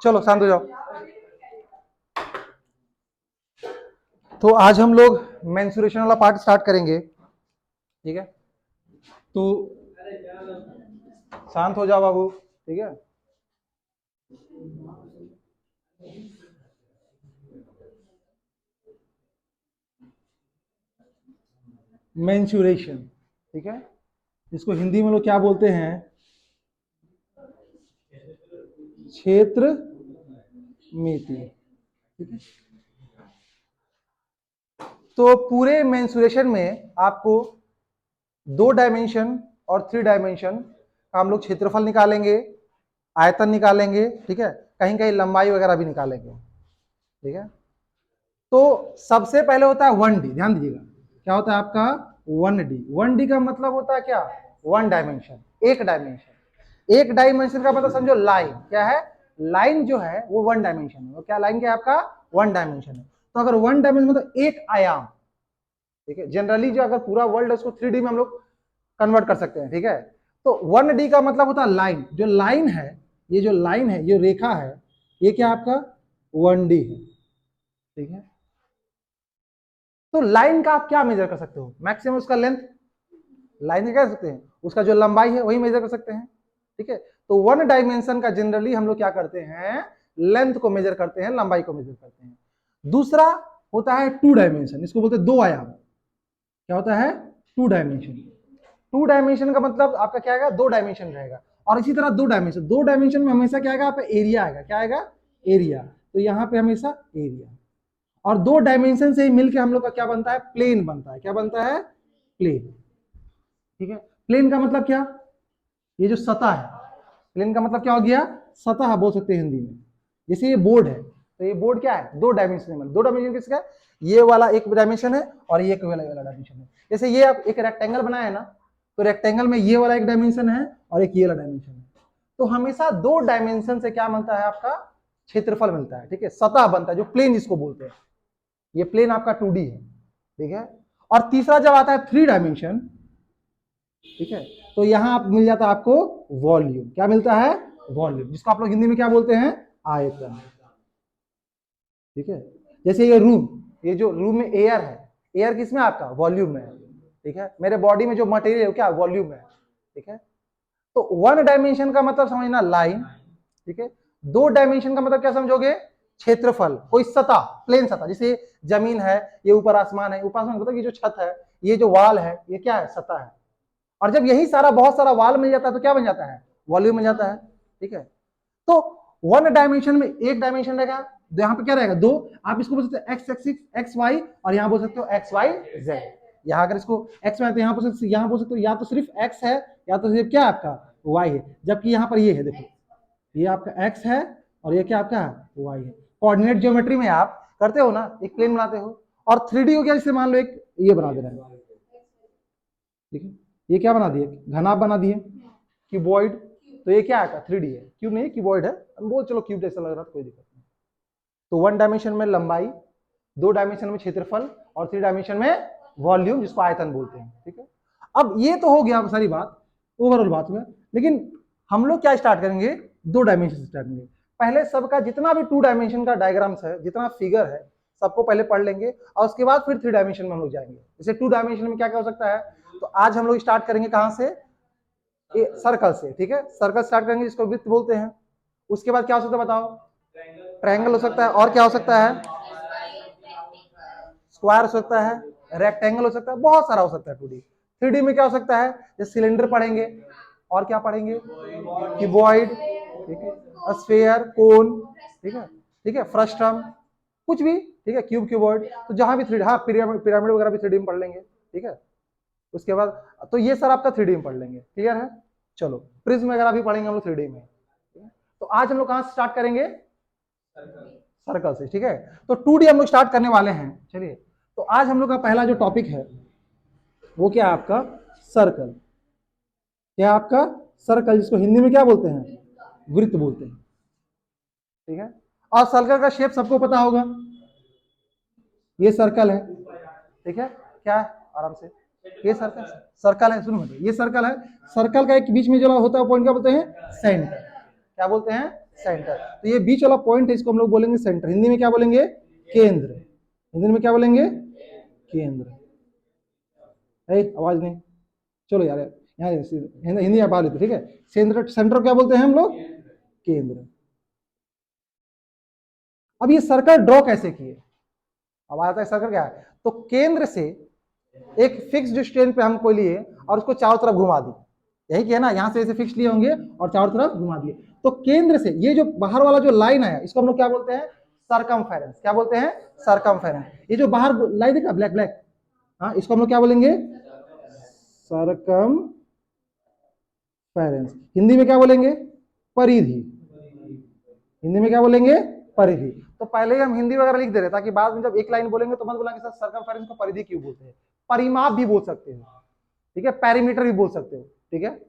चलो शांत हो जाओ। तो आज हम लोग मेंसुरेशन वाला पार्ट स्टार्ट करेंगे, ठीक है। तो शांत हो जाओ बाबू, ठीक है। मेंसुरेशन, ठीक है, इसको हिंदी में लोग क्या बोलते हैं? क्षेत्र मिति, ठीक है। तो पूरे मेंसुरेशन में आपको 2 डायमेंशन और 3 डायमेंशन का हम लोग क्षेत्रफल निकालेंगे, आयतन निकालेंगे, ठीक है, कहीं कहीं लंबाई वगैरह भी निकालेंगे, ठीक है। तो सबसे पहले होता है 1D, ध्यान दीजिएगा, क्या होता है आपका 1D। 1D का मतलब होता है क्या? 1 डायमेंशन, एक डायमेंशन। एक डायमेंशन का मतलब समझो लाइन, क्या है? लाइन जो है वो 1 डायमेंशन है। क्या लाइन क्या है आपका? 1 डायमेंशन है। तो अगर 1 डायमेंशन मतलब एक आयाम, ठीक है। जनरली जो अगर पूरा वर्ल्ड है उसको 3D में हम लोग कन्वर्ट कर सकते हैं, ठीक है। तो 1D का मतलब होता है लाइन। जो लाइन है, ये जो लाइन है, ये रेखा है, ये क्या आपका 1D है, ठीक है। तो लाइन का आप क्या मेजर कर सकते हो? मैक्सिमम उसका लेंथ, लाइन कह सकते हैं, उसका जो लंबाई है वही मेजर कर सकते हैं, ठीक है। तो 1 डायमेंशन का जनरली हम लोग क्या करते हैं? लेंथ को मेजर करते हैं, लंबाई को मेजर करते हैं। दूसरा होता है 2 डायमेंशन, इसको बोलते हैं 2 आयाम। क्या होता है? 2 डायमेंशन। 2 डायमेंशन का मतलब आपका क्या आएगा? 2 डायमेंशन रहेगा। और इसी तरह 2 डायमेंशन में हमेशा क्या आएगा? आपका एरिया आएगा। क्या आएगा? एरिया। तो यहाँ पे हमेशा एरिया। और 2 डायमेंशन से ही मिलकर हम लोग का क्या बनता है? प्लेन बनता है। क्या बनता है? प्लेन, ठीक है। प्लेन का मतलब क्या? ये जो सतह है, प्लेन का मतलब क्या हो गया? सतह बोल सकते हैं हिंदी में। जैसे ये बोर्ड है, तो ये बोर्ड क्या है? 2 डायमेंशन। 2 डायमेंशन किसका? ये वाला एक डायमेंशन है और ये वाला डायमेंशन है। जैसे ये आप एक रेक्टेंगल बनाए ना, तो रेक्टेंगल में ये वाला एक डायमेंशन है और एक ये वाला डायमेंशन है। तो हमेशा 2 डायमेंशन से क्या मिलता है आपका? क्षेत्रफल मिलता है, ठीक है, सतह बनता है, जो प्लेन जिसको बोलते हैं। ये प्लेन आपका 2D है, ठीक है। और तीसरा जब आता है 3 डायमेंशन, ठीक है, तो यहां आप मिल जाता है आपको वॉल्यूम। क्या मिलता है? वॉल्यूम, जिसको आप लोग हिंदी में क्या बोलते हैं? आयतन, ठीक है। जैसे ये रूम, ये जो रूम में एयर है, एयर किसमें? आपका वॉल्यूम में है, ठीक है। मेरे बॉडी में जो मटेरियल है क्या? वॉल्यूम है, ठीक है। तो 1 डायमेंशन का मतलब समझना लाइन, ठीक है। 2 डायमेंशन का मतलब क्या समझोगे? क्षेत्रफल, कोई सतह, प्लेन सतह। जैसे जमीन है, ये ऊपर आसमान है, ऊपर आसमान मतलब ये जो छत है, ये जो वाल है, ये क्या है? सतह है। और जब यही सारा बहुत सारा वाल मिल जाता है तो क्या बन जाता है? वॉल्यूम मिल जाता है, ठीक है। तो 1 डायमेंशन में एक डायमेंशन रहेगा, यहाँ पे क्या रहेगा? 2। आप इसको बोल सकते हो एक्स एक्सिस, एक्स वाई, और यहाँ बोल सकते हो एक्स वाई जेड। यहाँ अगर इसको एक्स वाई, तो यहाँ बोल सकते हो या तो सिर्फ एक्स है या तो सिर्फ क्या आपका वाई है। जबकि यहाँ पर ये है, देखो, ये आपका एक्स है और ये क्या आपका वाई है। कोऑर्डिनेट ज्योमेट्री में आप करते हो ना, एक प्लेन बनाते हो। और 3D हो गया, जैसे मान लो एक ये बना दे रहा है, ठीक है। ये क्या बना दिए? घनाभ बना दिए, क्यूबॉइड। तो ये क्या है? 3D है, क्यूब नहीं, क्यूबॉइड है। हम बोल चलो क्यूब जैसा लग रहा था, कोई दिक्कत नहीं। तो 1 डायमेंशन में लंबाई, 2 डायमेंशन में क्षेत्रफल, और 3 डायमेंशन में वॉल्यूम, जिसको आयतन बोलते हैं, ठीक है। अब ये तो हो गया सारी बात, ओवरऑल बात में। लेकिन हम लोग क्या स्टार्ट करेंगे? 2 डायमेंशन से स्टार्ट करेंगे। पहले सबका जितना भी 2 डायमेंशन का डायग्राम्स है, जितना फिगर है, सबको पहले पढ़ लेंगे, और उसके बाद फिर 3 डायमेंशन में हम लोग जाएंगे। जैसे 2 डायमेंशन में क्या क्या हो सकता है, तो आज हम लोग स्टार्ट करेंगे कहां से? सर्कल से, ठीक है। सर्कल स्टार्ट करेंगे, जिसको वृत्त बोलते हैं। उसके बाद क्या हो सकता है बताओ? ट्रायंगल हो सकता है, और क्या हो सकता है? स्क्वायर हो सकता है, रेक्टेंगल हो सकता है, बहुत सारा हो सकता है 2D। 3D में क्या हो सकता है? जैसे सिलेंडर पढ़ेंगे, और क्या पढ़ेंगे? क्यूबॉइड, ठीक है, स्फीयर, कोन, ठीक है, ठीक है, फ्रस्टम, कुछ भी, ठीक है, क्यूब, क्यूबॉइड। तो जहां भी 3D, हाँ, पिरामिड, पिरामिड वगैरह भी 3D में पढ़ लेंगे, ठीक है। उसके बाद तो ये सर आपका 3D में पढ़ लेंगे, क्लियर है। चलो प्रिज्म वगैरह भी पढ़ेंगे हम लोग 3D में। तो आज हम लोग कहां से स्टार्ट करेंगे? सर्कल से, ठीक है। तो 2D हम लोग स्टार्ट करने वाले हैं, चलिए। तो आज हम लोग का पहला जो टॉपिक है वो क्या है आपका? सर्कल। क्या आपका? सर्कल, जिसको हिंदी में क्या बोलते हैं? वृत्त बोलते हैं, ठीक है। और सर्कल का शेप सबको पता होगा, ये सर्कल है, ठीक है। क्या है? आराम से, ये सर्कल, सर्कल है, सुनो, ये सर्कल है। सर्कल का एक बीच में जो होता है पॉइंट क्या बोलते हैं? सेंटर। क्या बोलते हैं? सेंटर। तो ये बीच वाला पॉइंट है, इसको हम लोग बोलेंगे सेंटर। हिंदी में क्या बोलेंगे? केंद्र। हिंदी में क्या बोलेंगे? केंद्र। आवाज नहीं, चलो यार, यहाँ हिंदी आप लेते, ठीक है। सेंटर, सेंटर क्या बोलते हैं हम लोग? केंद्र। अब ये सर्कल ड्रॉ कैसे किए? अब आता है सर्कल क्या है, तो केंद्र से एक फिक्स डिस्टेंस पे हम कोई लिए और उसको चारों तरफ घुमा दी, यही किया ना, यहां से ऐसे फिक्स लिए होंगे और चारों तरफ घुमा दिए। तो केंद्र से ये जो बाहर वाला जो लाइन है, इसको हम लोग क्या बोलते हैं? सरकमफेरेंस। क्या बोलते हैं? सरकमफेरेंस। ये जो बाहर लाइन देखा ब्लैक ब्लैक, हाँ, इसको हम लोग क्या बोलेंगे? सरकमफेरेंस। हिंदी में क्या बोलेंगे? परिधि। हिंदी में क्या बोलेंगे? परिधि। तो पहले ही हम हिंदी वगैरह लिख दे रहे ताकि बाद में जब एक लाइन बोलेंगे तो मत बोला कि सर सरकमफेरेंस को परिधि क्यों बोलते हैं। परिमाप भी बोल सकते हो, ठीक है, पेरीमीटर भी बोल सकते हो, ठीक है।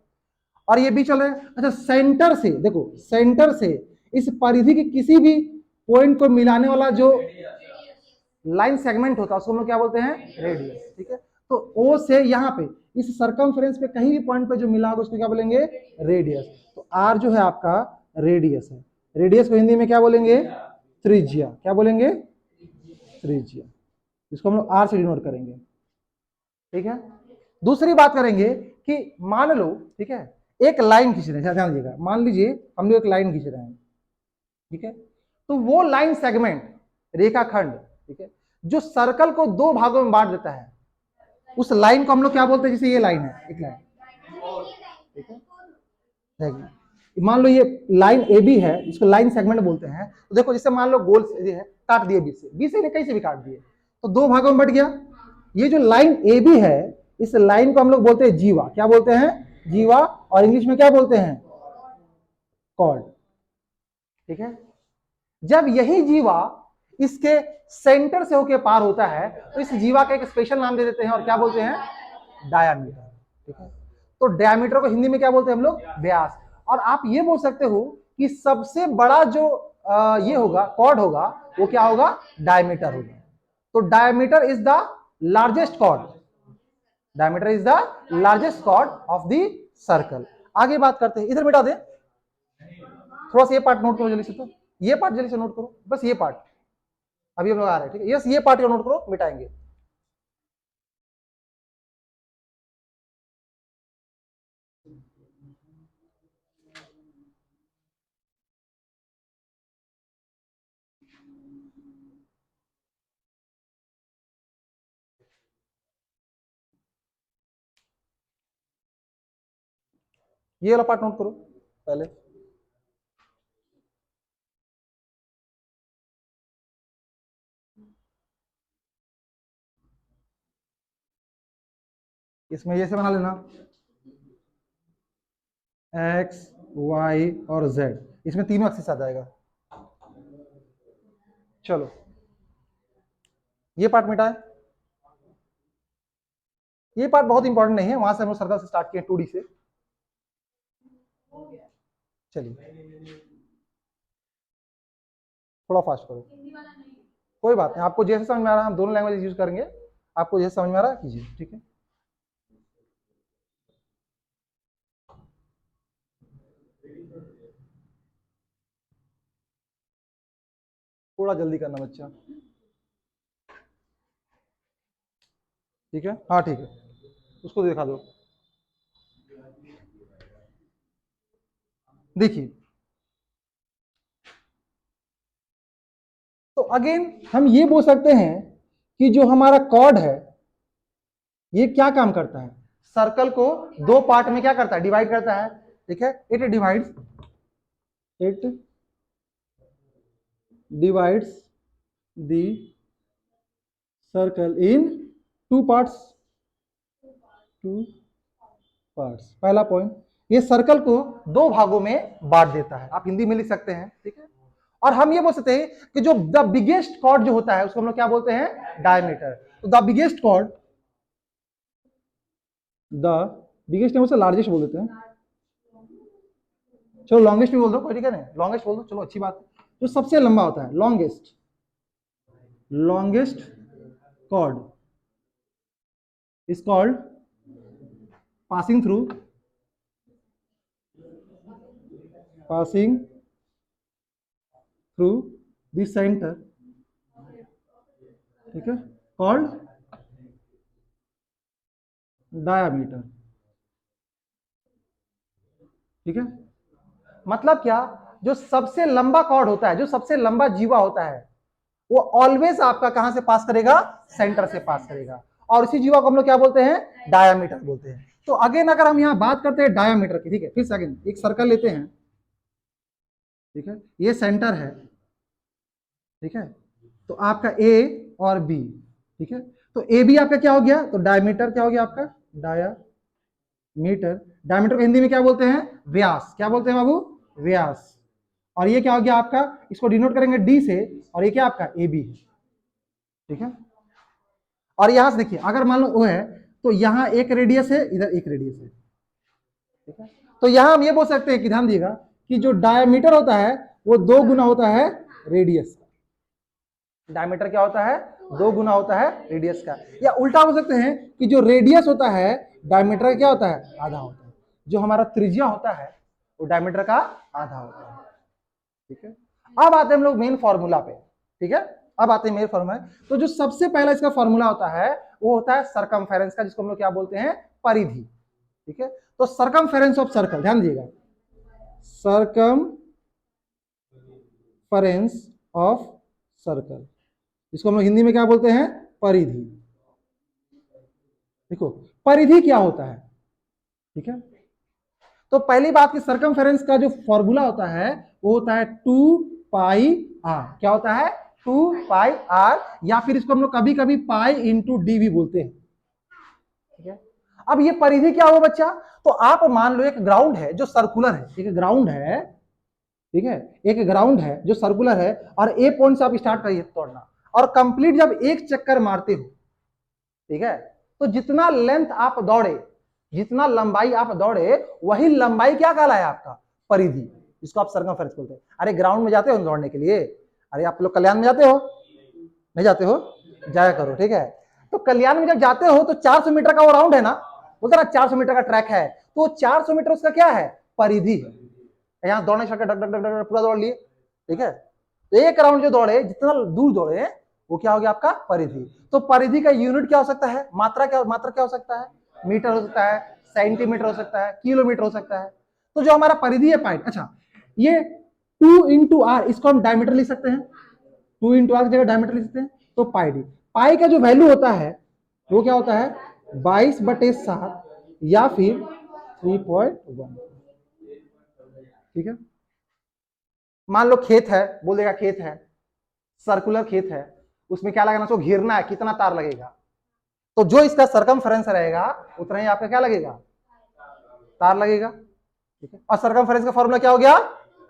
और ये भी चल रहा है। अच्छा, सेंटर से देखो, सेंटर से इस परिधि के किसी भी पॉइंट को मिलाने वाला जो लाइन सेगमेंट होता है उसको हम लोग क्या बोलते हैं? रेडियस, ठीक है। तो ओ से यहाँ पे इस सरकमफ्रेंस पे कहीं भी पॉइंट पे जो मिला होगा उसको क्या बोलेंगे? रेडियस। तो आर जो है आपका रेडियस है। रेडियस को हिंदी में क्या बोलेंगे? त्रिज्या। क्या बोलेंगे? त्रिज्या। इसको हम लोग आर से डिनोट करेंगे, ठीक है। दूसरी बात करेंगे कि मान लो, ठीक है, एक लाइन खींच रहे हैं, ध्यान दीजिएगा, मान लीजिए हम लोग एक लाइन खींच रहे हैं, ठीक है। तो वो लाइन सेगमेंट, रेखाखंड, ठीक है, जो सर्कल को दो भागों में बांट देता है, उस लाइन को हम लोग क्या बोलते हैं? जैसे ये लाइन है, एक लाइन, ठीक है, मान लो ये लाइन ए बी है, इसको लाइन सेगमेंट बोलते हैं। तो देखो, जैसे मान लो गोल से है, काट दिए बी से कहीं से भी काट दिए, तो दो भागों में बट गया। ये जो लाइन ए बी है, इस लाइन को हम लोग बोलते हैं जीवा। क्या बोलते हैं? जीवा। और इंग्लिश में क्या बोलते हैं? कॉर्ड, ठीक है। जब यही जीवा इसके सेंटर से होकर पार होता है तो इस जीवा का एक स्पेशल नाम दे देते हैं और क्या बोलते हैं? डायामीटर, ठीक है। तो डायामीटर को हिंदी में क्या बोलते हैं हम लोग? व्यास। और आप ये बोल सकते हो कि सबसे बड़ा जो ये होगा, कॉर्ड होगा, वो क्या होगा? डायमीटर होगा। तो diameter is the largest chord. Diameter is the largest chord of the circle. आगे बात करते हैं, इधर मिटा दे, थोड़ा सा ये पार्ट नोट करो जल्दी से, तो ये पार्ट जल्दी से नोट करो, बस ये पार्ट अभी हम लोग आ रहे हैं, ठीक है। यस, ये पार्ट को नोट करो, मिटाएंगे। ये वाला पार्ट नोट करो पहले। इसमें ये से बना लेना, एक्स वाई और जेड, इसमें तीनों एक्सिस आ जाएगा। चलो, ये पार्ट मिटा है। ये पार्ट बहुत इंपॉर्टेंट नहीं है, वहां से हम लोग सर्कल से स्टार्ट किए 2D से। चलिए, थोड़ा फास्ट करो, कोई बात नहीं, आपको जैसे समझ में आ रहा है, हम दोनों लैंग्वेज यूज करेंगे, आपको जैसे समझ में आ रहा है कीजिए, ठीक है। थोड़ा जल्दी करना बच्चा, ठीक है, हाँ ठीक है, उसको दिखा दो। देखिए, तो अगेन हम ये बोल सकते हैं कि जो हमारा कॉर्ड है ये क्या काम करता है? सर्कल को दो पार्ट में क्या करता है? डिवाइड करता है, ठीक है। It divides the circle in two parts. Two parts, पहला पॉइंट, ये सर्कल को दो भागों में बांट देता है, आप हिंदी में लिख सकते हैं, ठीक है। और हम ये बोल सकते हैं कि जो द बिगेस्ट कॉर्ड जो होता है उसको हम लोग क्या बोलते हैं? डायमीटर। तो the biggest chord, the biggest है उसे लार्जेस्ट बोल देते हैं, चलो लॉन्गेस्ट भी बोल दो, कोई ठीक है नहीं, लॉन्गेस्ट बोल दो, चलो अच्छी बात है। जो सबसे लंबा होता है, longest, longest chord is called passing through through the centre, ठीक है, कॉल्ड डायामीटर, ठीक है। मतलब क्या, जो सबसे लंबा कॉर्ड होता है, जो सबसे लंबा जीवा होता है, वो ऑलवेज आपका कहां से पास करेगा, सेंटर से पास करेगा, और इसी जीवा को हम लोग क्या बोलते हैं, डायामीटर बोलते हैं। तो अगेन अगर हम यहां बात करते हैं डायामीटर की, ठीक है, फिर से अगेन एक सर्कल लेते हैं, ठीक है, ये सेंटर है, ठीक है, तो आपका ए और बी, ठीक है, तो ए बी आपका क्या हो गया, तो डायमीटर क्या हो गया आपका, डायामीटर। डायमीटर को हिंदी में क्या बोलते हैं, व्यास, क्या बोलते हैं बाबू, व्यास। और ये क्या हो गया आपका, इसको डिनोट करेंगे डी से, और ये क्या आपका ए बी है, ठीक है। और यहां से देखिए, अगर मान लो वो है तो यहां एक रेडियस है, इधर एक रेडियस है, ठीक है। तो यहां हम ये बोल सकते हैं कि ध्यान दिएगा कि जो डायमीटर होता है वो 2 गुना होता है रेडियस का। डायमीटर क्या होता है, 2 गुना होता है रेडियस का। या उल्टा बोल सकते हैं कि जो रेडियस होता है डायमीटर का क्या होता है, आधा होता है। जो हमारा त्रिज्या होता है वो डायमीटर का आधा होता है, ठीक है। अब आते हैं हम लोग मेन फॉर्मूला पे, ठीक है। अब आते हैं मेन फॉर्मूला। तो जो सबसे पहला इसका फॉर्मूला होता है वो होता है सरकमफेरेंस का, जिसको हम लोग क्या बोलते हैं, परिधि, ठीक है। तो सरकमफेरेंस ऑफ सर्कल, ध्यान दीजिएगा, सरकमफेरेंस ऑफ सर्कल, इसको हम लोग हिंदी में क्या बोलते हैं, परिधि। देखो परिधि क्या होता है, ठीक है। तो पहली बात की सरकमफेरेंस का जो फॉर्मूला होता है वो होता है 2 पाई आर। क्या होता है, 2 पाई आर, या फिर इसको हम लोग कभी कभी पाई इंटू डी भी बोलते हैं, ठीक है। अब ये परिधि क्या हुआ बच्चा, तो आप मान लो एक ग्राउंड है जो सर्कुलर है, एक ग्राउंड है, ठीक है, एक ग्राउंड है जो सर्कुलर है, और ए पॉइंट से आप स्टार्ट करिए तोड़ना, और कंप्लीट जब एक चक्कर मारते हो, ठीक है, तो जितना लेंथ आप दौड़े, जितना लंबाई आप दौड़े, वही लंबाई क्या कहलाया आपका, परिधि, जिसको आप सरकमफेरेंस बोलते हैं। अरे ग्राउंड में जाते हो दौड़ने के लिए, अरे आप लोग कल्याण में जाते हो, नहीं जाते हो, जाया करो, ठीक है। तो कल्याण में जब जाते हो तो 400 मीटर का वो राउंड है ना, बोलते ना 400 मीटर का ट्रैक है, तो 400 मीटर उसका क्या है, परिधि है। यहाँ दौड़ने डग डग डग डग पूरा दौड़ लिए, ठीक है। तो एक राउंड जो दौड़े, जितना दूर दौड़े, वो क्या हो गया आपका, परिधि। तो परिधि का यूनिट क्या हो सकता है, मात्रा क्या हो सकता है, मीटर हो सकता है, सेंटीमीटर हो सकता है, किलोमीटर हो सकता है। तो जो हमारा परिधि है पाइट, अच्छा ये 2 इंटू आर, इसको हम डायमीटर लिख सकते हैं, 2 इंटू आर की जगह डायमीटर लिख सकते हैं। तो पाई डी, पाई का जो वैल्यू होता है वो क्या होता है, 22/7 या फिर 3.1, ठीक है। मान लो खेत है, बोल देगा खेत है, सर्कुलर खेत है, उसमें क्या लगाना, उसको घेरना है, कितना तार लगेगा, तो जो इसका सरकमफेरेंस रहेगा उतना ही आपका क्या लगेगा, तार लगेगा, ठीक है। और सरकमफेरेंस का फॉर्मूला क्या हो गया,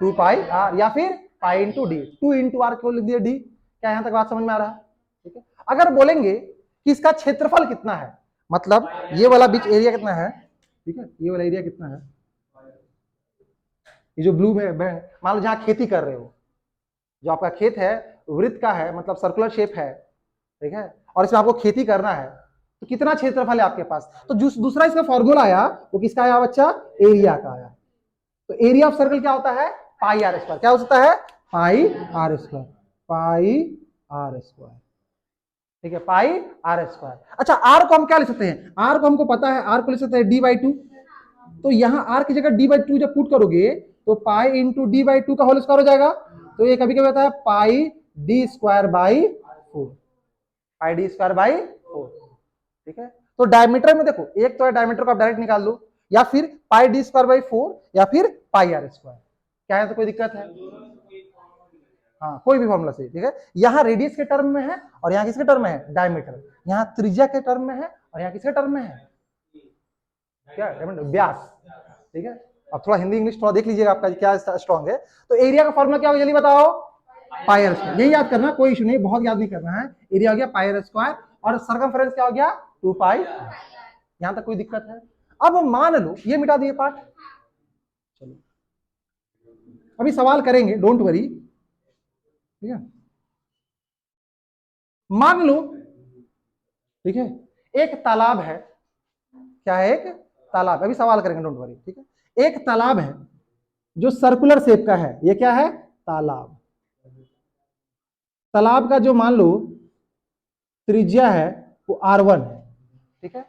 2 पाई आर, या फिर pi into D, 2 into R को लिख दिया डी। क्या यहां तक बात समझ में आ रहा है, ठीक है। अगर बोलेंगे कि इसका क्षेत्रफल कितना है, मतलब ये वाला बीच एरिया कितना है, ठीक है, ये वाला एरिया कितना है, ये जो ब्लू में मान लो जहां खेती कर रहे हो, जो आपका खेत है वृत्त का है, मतलब सर्कुलर शेप है, ठीक है, और इसमें आपको खेती करना है, तो कितना क्षेत्रफल है आपके पास, तो दूसरा इसका फॉर्मूला आया वो किसका आया बच्चा, एरिया का आया। तो एरिया ऑफ सर्कल क्या होता है, पाई आर स्क्वायर, क्या हो सकता है, pi are square, pi are square, ठीक है, पाई आर स्क्वायर। अच्छा आर को हम क्या लिख सकते हैं, आर को हमको पता है, आर को लिख सकते हैं d/2, तो यहां आर की जगह d/2 जब पुट करोगे तो पाई इंटू d/2 का होल स्क्वायर हो जाएगा। तो ये कभी कभी होता है pi d square by 4, pi d square by 4, ठीक है। तो डायमीटर में देखो, एक तो है डायमीटर को आप डायरेक्ट निकाल लो, या फिर पाई डी स्क्वायर बाई 4, या फिर पाई आर स्क्वायर, क्या है, तो कोई दिक्कत है, हाँ कोई भी फॉर्मूला सही, ठीक है। यहाँ रेडियस के टर्म में है और यहाँ किसके टर्म में है, डायमीटर, यहाँ त्रिज्या के टर्म में है और यहाँ किसके टर्म में है, क्या, व्यास, ठीक है। अब थोड़ा हिंदी इंग्लिश थोड़ा देख लीजिएगा आपका क्या स्ट्रॉन्ग है। तो एरिया का फॉर्मूला क्या होगा जल्दी बताओ, पाई आर स्क्वायर, यही याद करना, कोई इशू नहीं, बहुत याद नहीं करना है। एरिया हो गया पाई आर स्क्वायर, और सरकमफेरेंस क्या हो गया, 2 पाई। यहां तक कोई दिक्कत है। अब मान लो ये मिटा दिए पार्ट, चलो अभी सवाल करेंगे, डोंट वरी, ठीक है। मान लो, ठीक है, एक तालाब है, क्या है, एक तालाब, अभी सवाल करेंगे, डोंट वरी, ठीक है। एक तालाब है जो सर्कुलर शेप का है, ये क्या है, तालाब, तालाब का जो मान लो त्रिज्या है वो R1 है, ठीक है।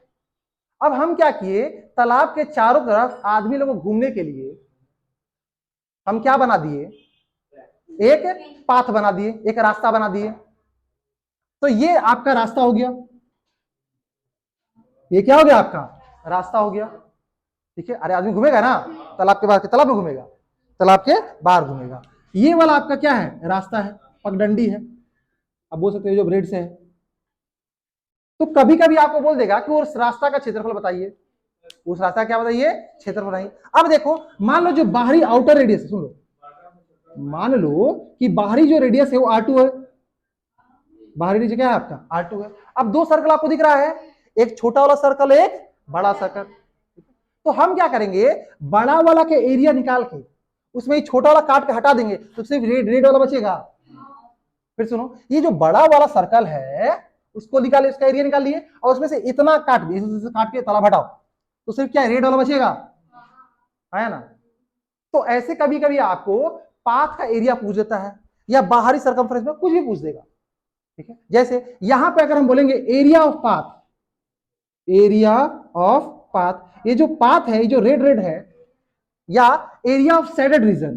अब हम क्या किए, तालाब के चारों तरफ आदमी लोगों को घूमने के लिए हम क्या बना दिए, एक पाथ बना दिए, एक रास्ता बना दिए। तो ये आपका रास्ता हो गया, ये क्या हो गया आपका रास्ता हो गया, ठीक है। अरे आदमी घूमेगा ना तालाब के बाहर, के तालाब में घूमेगा, तालाब के बाहर घूमेगा। ये वाला आपका क्या है, रास्ता है, पगडंडी है, अब बोल सकते हो जो ब्रेड से है। तो कभी कभी आपको बोल देगा कि उस रास्ता का क्षेत्रफल बताइए, उस रास्ता क्या बताइए, क्षेत्रफल बताइए। अब देखो मान लो जो बाहरी आउटर रेडियस, सुन लो, मान लो कि बाहरी जो रेडियस है वो R2 है, बाहरी रेडियस क्या है आपका R2 है। अब दो सर्कल आपको दिख रहा है, एक छोटा वाला सर्कल, एक बड़ा सर्कल। तो हम क्या करेंगे, बड़ा वाला के एरिया निकाल के उसमें छोटा वाला काट के हटा देंगे तो सिर्फ रेड रेड वाला बचेगा। फिर सुनो, ये जो बड़ा वाला सर्कल है उसको निकाले, उसका एरिया निकाल लिए और उसमें से इतना काट दिए, काट के तालाब हटाओ तो सिर्फ क्या रेड वाला बचेगा, है ना। तो ऐसे कभी कभी आपको पाथ का एरिया पूछ देता है या बाहरी सर्कमफ्रेंस में कुछ भी पूछ देगा, ठीक है। जैसे यहां पे अगर हम बोलेंगे area of path, area of path, ये जो पाथ है, ये जो रेड रेड है, या area of shaded region,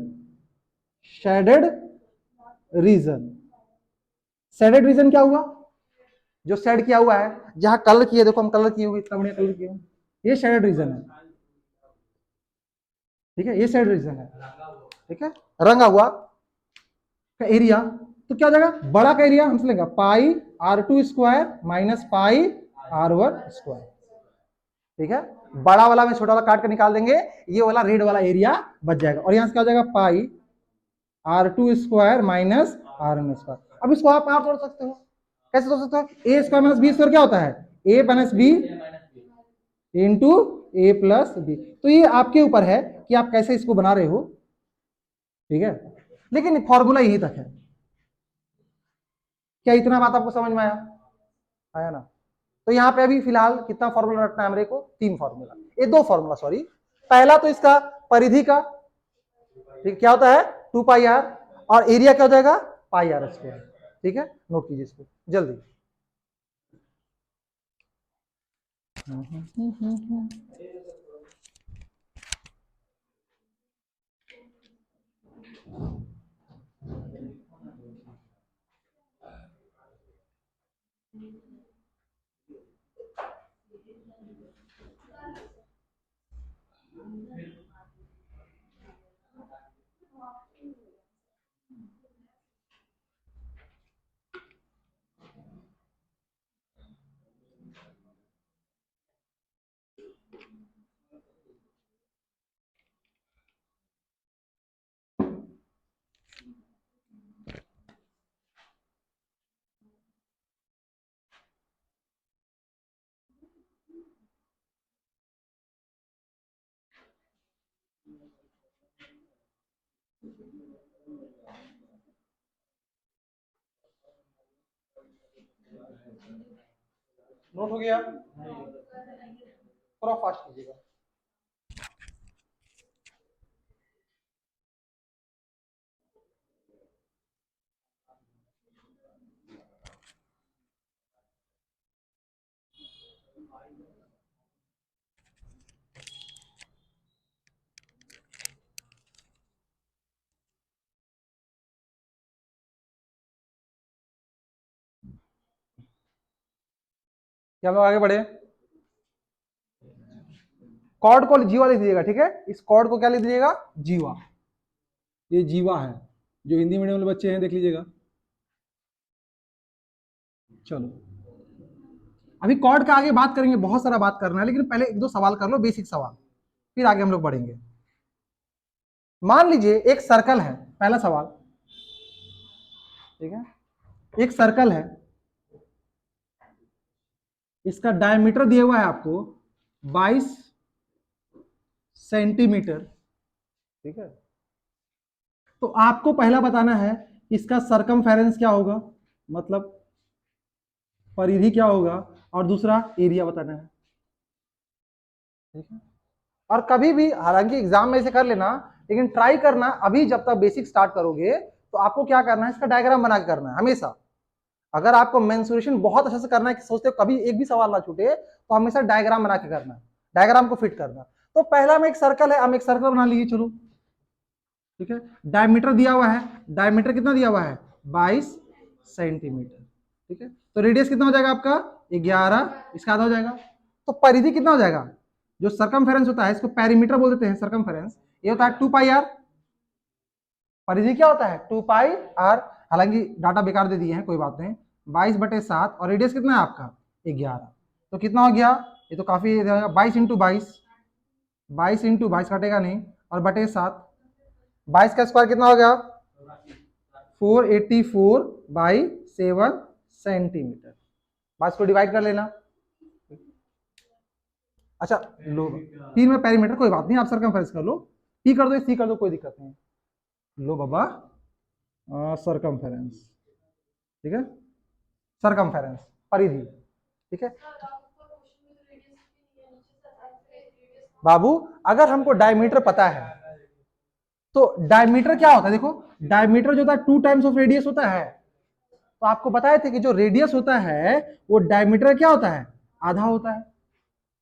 shaded region, shaded region क्या हुआ, जो शेड किया हुआ है, जहां कलर किए, देखो हम कलर किए हुए, इतना बढ़िया कलर किए हुए, ये शेडेड रीजन है, ठीक है, ये शेडेड रीजन है, ठीक है। रंगा हुआ का एरिया तो क्या हो जाएगा, बड़ा का एरिया हम लेंगे पाई R2 square minus pi R1 square, ठीक है। बड़ा वाला में छोटा वाला काट कर निकाल देंगे, ये वाला रेड वाला एरिया बच जाएगा, और यहां से क्या हो जाएगा, पाई R2 square minus R1 square. अब इसको आप तोड़ सकते हो, कैसे तोड़ सकते हो, ए स्क्वायर माइनस बी स्क्वायर क्या होता है, ए minus B into A plus B. तो ये आपके ऊपर है कि आप कैसे इसको बना रहे हो, ठीक है, लेकिन फॉर्मूला यही तक है। क्या इतना बात आपको समझ में आया, आया ना। तो यहाँ पे अभी फिलहाल कितना फॉर्मूला रखना है हमारे को, तीन फॉर्मूला, ये दो फॉर्मूला सॉरी। पहला तो इसका परिधि का, ठीक, क्या होता है 2 पाई आर, और एरिया क्या हो जाएगा पाई आर स्क्वायर, ठीक है। नोट कीजिए इसको जल्दी। नोट हो गया, थोड़ा फास्ट कीजिएगा। क्या हम लोग आगे बढ़े, कॉर्ड को जीवा लिख दीजिएगा, ठीक है। इस कॉर्ड को क्या लिख दीजिएगा, जीवा, ये जीवा है, जो हिंदी मीडियम वाले बच्चे हैं देख लीजिएगा। चलो अभी कॉर्ड का आगे बात करेंगे, बहुत सारा बात करना है, लेकिन पहले एक दो सवाल कर लो, बेसिक सवाल, फिर आगे हम लोग बढ़ेंगे। मान लीजिए एक सर्कल है, पहला सवाल, ठीक है, एक सर्कल है, इसका डायमीटर दिया हुआ है आपको 22 सेंटीमीटर, ठीक है। तो आपको पहला बताना है इसका सरकमफेरेंस क्या होगा, मतलब परिधि क्या होगा, और दूसरा एरिया बताना है, ठीक है। और कभी भी, हालांकि एग्जाम में से कर लेना, लेकिन ट्राई करना अभी जब तक बेसिक स्टार्ट करोगे तो आपको क्या करना है, इसका डायग्राम बना के करना है हमेशा। अगर आपको मेंसुरेशन बहुत अच्छे से करना है कि सोचते हो कभी एक भी सवाल ना छूटे, तो हमेशा डायग्राम बना के करना है, डायग्राम को फिट करना। तो पहला में एक सर्कल है, हम एक सर्कल बना लीजिए, चलो ठीक है। डायमीटर दिया हुआ है, डायमीटर कितना दिया हुआ है, 22 सेंटीमीटर, ठीक है। तो रेडियस कितना हो जाएगा आपका, 11, इसका आधा हो जाएगा। तो परिधि कितना हो जाएगा, जो सरकमफेरेंस होता है, इसको पेरीमीटर बोल देते हैं, सरकमफेरेंस, ये होता है 2 पाई आर। परिधि क्या होता है, 2 पाई आर। हालांकि डाटा बेकार दे दिए हैं, कोई बात नहीं। 22/7 और रेडियस कितना है आपका, 11। तो कितना हो गया, ये तो काफी 22 इंटू 22, 22 इंटू 22 कटेगा नहीं, और बटे 7, 22 का स्क्वायर कितना हो गया, 484/7 सेंटीमीटर। 22 को डिवाइड कर लेना। अच्छा लो, 3 में पेरीमीटर, कोई बात नहीं, आप सरकमफेरेंस कर लो, पी कर दो, सी कर दो, कोई दिक्कत नहीं। लो बाबा, सरकमफेरेंस, ठीक है, सरकमफेरेंस परिधि, ठीक है। बाबू अगर हमको डायमीटर पता है, तो डायमीटर क्या होता है, देखो डायमीटर जो होता है 2 टाइम्स ऑफ रेडियस होता है। तो आपको बताए थे कि जो रेडियस होता है वो डायमीटर क्या होता है, आधा होता है।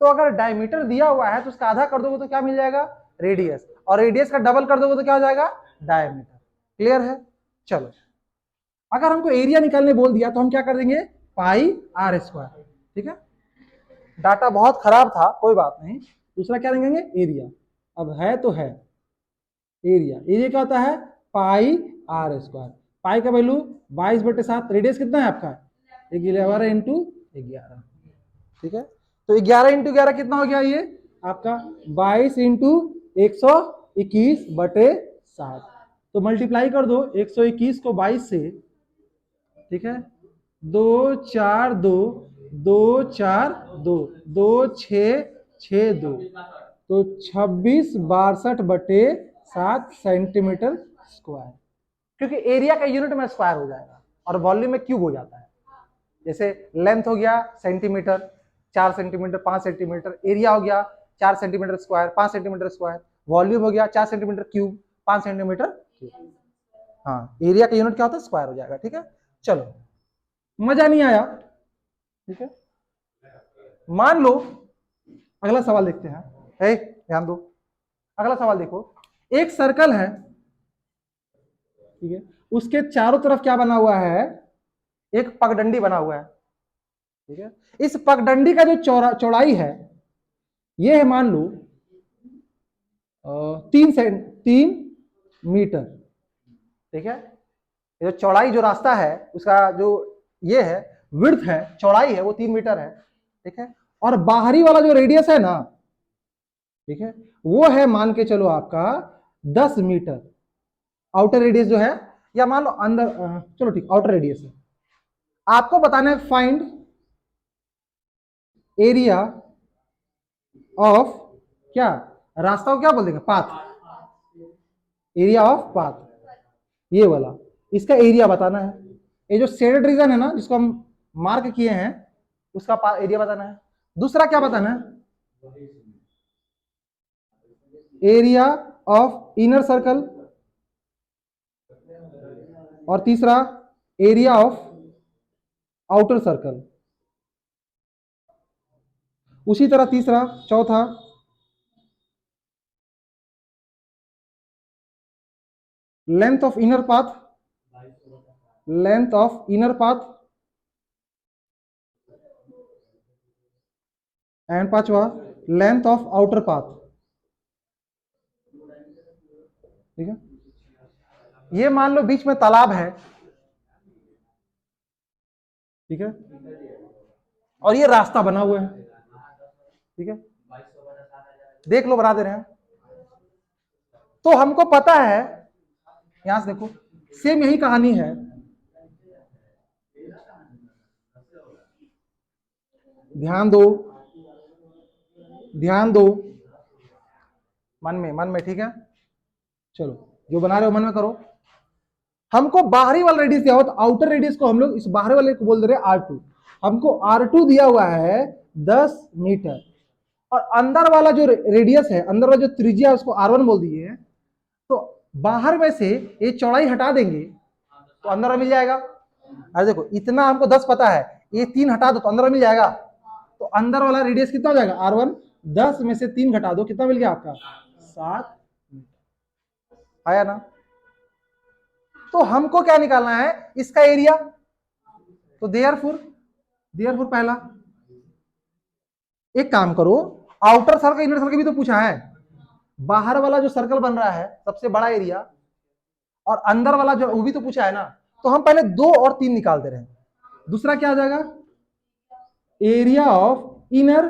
तो अगर डायमीटर दिया हुआ है तो उसका आधा कर दोगे तो क्या मिल जाएगा, रेडियस, और रेडियस का डबल कर दोगे तो क्या हो जाएगा, डायमीटर। क्लियर है। चलो, अगर हमको एरिया निकालने बोल दिया तो हम क्या कर देंगे, पाई आर स्क्वायर, ठीक है। डाटा बहुत खराब था, कोई बात नहीं। दूसरा क्या देंगे, एरिया। अब है तो है, एरिया, एरिया क्या होता है, पाई आर स्क्वायर। पाई का वैल्यू 22/7, रेडियस कितना है आपका, 11 इंटू 11, ठीक है। तो 11 इंटू 11 कितना हो गया, ये आपका 22 इंटू 121/7। तो मल्टीप्लाई कर दो 121 को 22 से, ठीक है। 2 4 2 2 4 2 2 6 6 2, तो 26/62/7 सेंटीमीटर स्क्वायर। क्योंकि एरिया का यूनिट में स्क्वायर हो जाएगा और वॉल्यूम में क्यूब हो जाता है। जैसे लेंथ हो गया सेंटीमीटर, 4 सेंटीमीटर 5 सेंटीमीटर, एरिया हो गया 4 centimetre square 5 centimetre square, volume हो गया 4 सेंटीमीटर क्यूब 5 सेंटीमीटर क्यूब। हाँ, एरिया का यूनिट क्या होता है, स्क्वायर हो जाएगा, ठीक है। चलो, मजा नहीं आया, ठीक है। मान लो, अगला सवाल देखते हैं, ध्यान दो, अगला सवाल देखो। एक सर्कल है, ठीक है, उसके चारों तरफ क्या बना हुआ है, एक पगडंडी बना हुआ है, ठीक है। इस पगडंडी का जो चौड़ाई है, ये है मान लो 3 मीटर, ठीक है। ये जो चौड़ाई, जो रास्ता है उसका जो ये है विड्थ है, चौड़ाई है, वो 3 मीटर है, ठीक है। और बाहरी वाला जो रेडियस है ना, ठीक है, वो है मान के चलो आपका 10 मीटर। आउटर रेडियस जो है, या मान लो अंदर, चलो ठीक, आउटर रेडियस है। आपको बताना है फाइंड एरिया ऑफ, क्या रास्ता को क्या बोल देंगे, पाथ, एरिया ऑफ पाथ, ये वाला, इसका एरिया बताना है। ये जो शेडेड रीजन है ना, जिसको हम मार्क किए हैं, उसका एरिया बताना है। दूसरा क्या बताना है, एरिया ऑफ इनर सर्कल, और तीसरा एरिया ऑफ आउटर सर्कल। उसी तरह तीसरा, चौथा length of inner path, length of inner path, and पांचवा लेंथ ऑफ आउटर पाथ, ठीक है। ये मान लो बीच में तालाब है, ठीक है, और ये रास्ता बना हुआ है, ठीक है। देख लो, बना दे रहे हैं। तो हमको पता है, यहां से देखो, सेम यही कहानी है। ध्यान दो, ध्यान दो, मन में, मन में, ठीक है। चलो, जो बना रहे हो मन में करो। हमको बाहरी वाला रेडियस दिया हुआ, तो आउटर रेडियस को हम लोग इस बाहरी वाले को बोल दे रहे R2। हमको R2 दिया हुआ है 10 मीटर, और अंदर वाला जो रेडियस है, अंदर वाला जो त्रिज्या है, उसको R1 बोल दिए। तो बाहर में से ये चौड़ाई हटा देंगे, तो अंदर मिल जाएगा। अरे देखो इतना हमको 10 पता है, ये 3 हटा दो तो अंदर मिल जाएगा। तो अंदर वाला रेडियस कितना हो जाएगा R1, 10 में से 3 घटा दो कितना मिल गया आपका 7 आया ना। तो हमको क्या निकालना है इसका एरिया। तो देयरफॉर पहला एक काम करो, आउटर सर्कल इनर सर्कल भी तो पूछा है। बाहर वाला जो सर्कल बन रहा है सबसे बड़ा एरिया, और अंदर वाला जो वो भी तो पूछा है ना। तो हम पहले 2 और 3 निकाल दे रहे हैं। दूसरा क्या आ जाएगा एरिया ऑफ इनर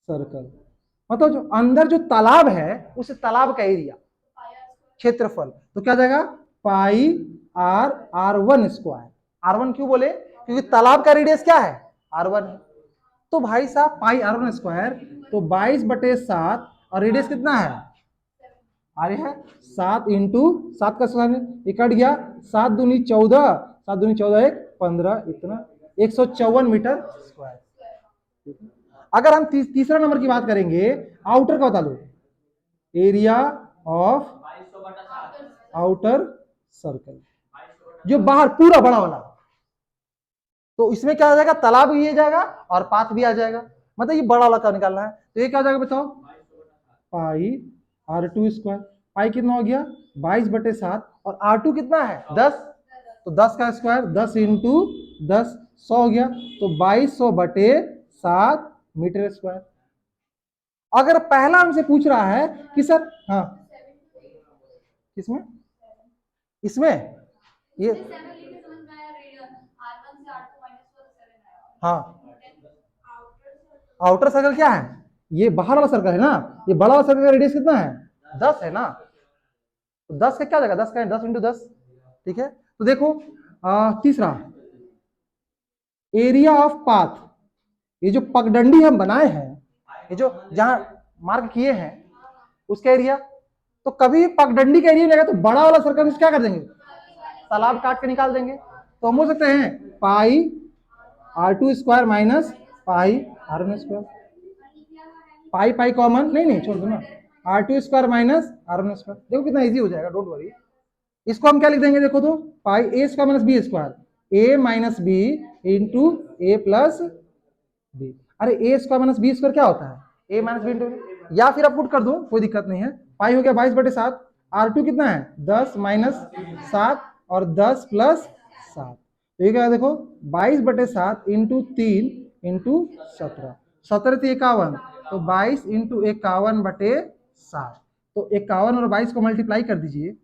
सर्कल, मतलब जो अंदर जो तालाब है उस तालाब का एरिया क्षेत्रफल। तो क्या जाएगा पाई R1²। R1 क्यों बोले क्योंकि तालाब का रेडियस क्या है R1 है। तो भाई साहब पाई R1², तो 22/7 और रेडियस कितना है अरे है 7 इंटू 7 का स्क्वायर ये कट गया 7 दूनी 14, 7 दूनी 14 1 15 इतना 154 मीटर स्क्वायर। अगर हम तीसरा नंबर की बात करेंगे आउटर का बता दो एरिया ऑफ आउटर सर्कल जो बाहर पूरा बड़ा वाला। तो इसमें क्या आ जाएगा तालाब भी आ जाएगा और पाथ भी आ जाएगा, मतलब ये बड़ा वाला का निकालना है। तो ये क्या आ जाएगा बताओ पाई R2²। पाई कितना हो गया 22/7 और R2 कितना है 10, तो 10 का स्क्वायर 10 इंटू 10 100 हो गया, तो 2200/7 मीटर स्क्वायर। अगर पहला हमसे पूछ रहा है कि सर हाँ किसमें इसमें ये हाँ आउटर सर्कल क्या है ये बाहर वाला सर्कल है ना, ये बड़ा वाला सर्कल का रेडियस कितना है 10 है ना। तो 10 का क्या जाएगा 10 का 10 इंटू 10 ठीक है। तो देखो तीसरा एरिया ऑफ पाथ, ये जो पगडंडी हम बनाए हैं ये जो जहां मार्क किए हैं उसका एरिया। तो कभी पगडंडी का एरिया लगेगा तो बड़ा वाला सर्कल क्या कर देंगे तालाब काट के निकाल देंगे। तो हम हो सकते हैं पाई R2² माइनस पाई R1²। पाई पाई कॉमन नहीं छोड़ दो ना R2² माइनस R1²। देखो कितना इजी हो जाएगा डोंट वरी। इसको हम क्या लिख देंगे देखो तो pi A² minus B², A minus B into A plus B. अरे A² माइनस B² क्या होता है A माइनस बी इंटू, या फिर आप पुट कर दो कोई दिक्कत नहीं है। पाई हो गया 22/7, R2 कितना है 10 माइनस 7 और 10 प्लस 7। तो ये क्या है देखो 22/7 इंटू 3 इंटू 17, 17 थी 51, तो 22 इंटू 51/7। तो 51 और 22 को मल्टीप्लाई कर दीजिए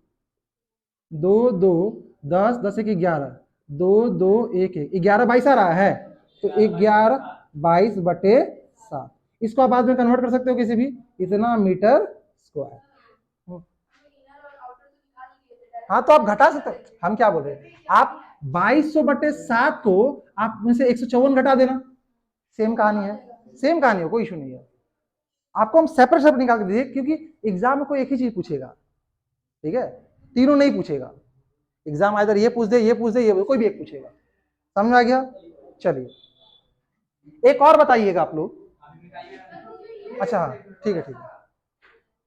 2 2 10 10 1 11 2 2 1 1 11 22 आ रहा है। तो 11/22/7 इसको आप बाद में कन्वर्ट कर सकते हो किसी भी इतना मीटर स्क्वायर। हाँ तो आप घटा सकते हो, हम क्या बोल रहे हैं आप 2200/7 को आप में से 154 घटा देना, सेम कहानी है सेम कहानी है कोई इशू नहीं है। आपको हम सेपरेट सेपरेट निकाल के दीजिए क्योंकि एग्जाम में कोई एक ही चीज पूछेगा ठीक है, तीनों नहीं पूछेगा। एग्जाम इधर ये पूछ दे ये पूछ दे ये कोई भी एक पूछेगा, समझ आ गया। चलिए एक और बताइएगा आप लोग। अच्छा हाँ ठीक है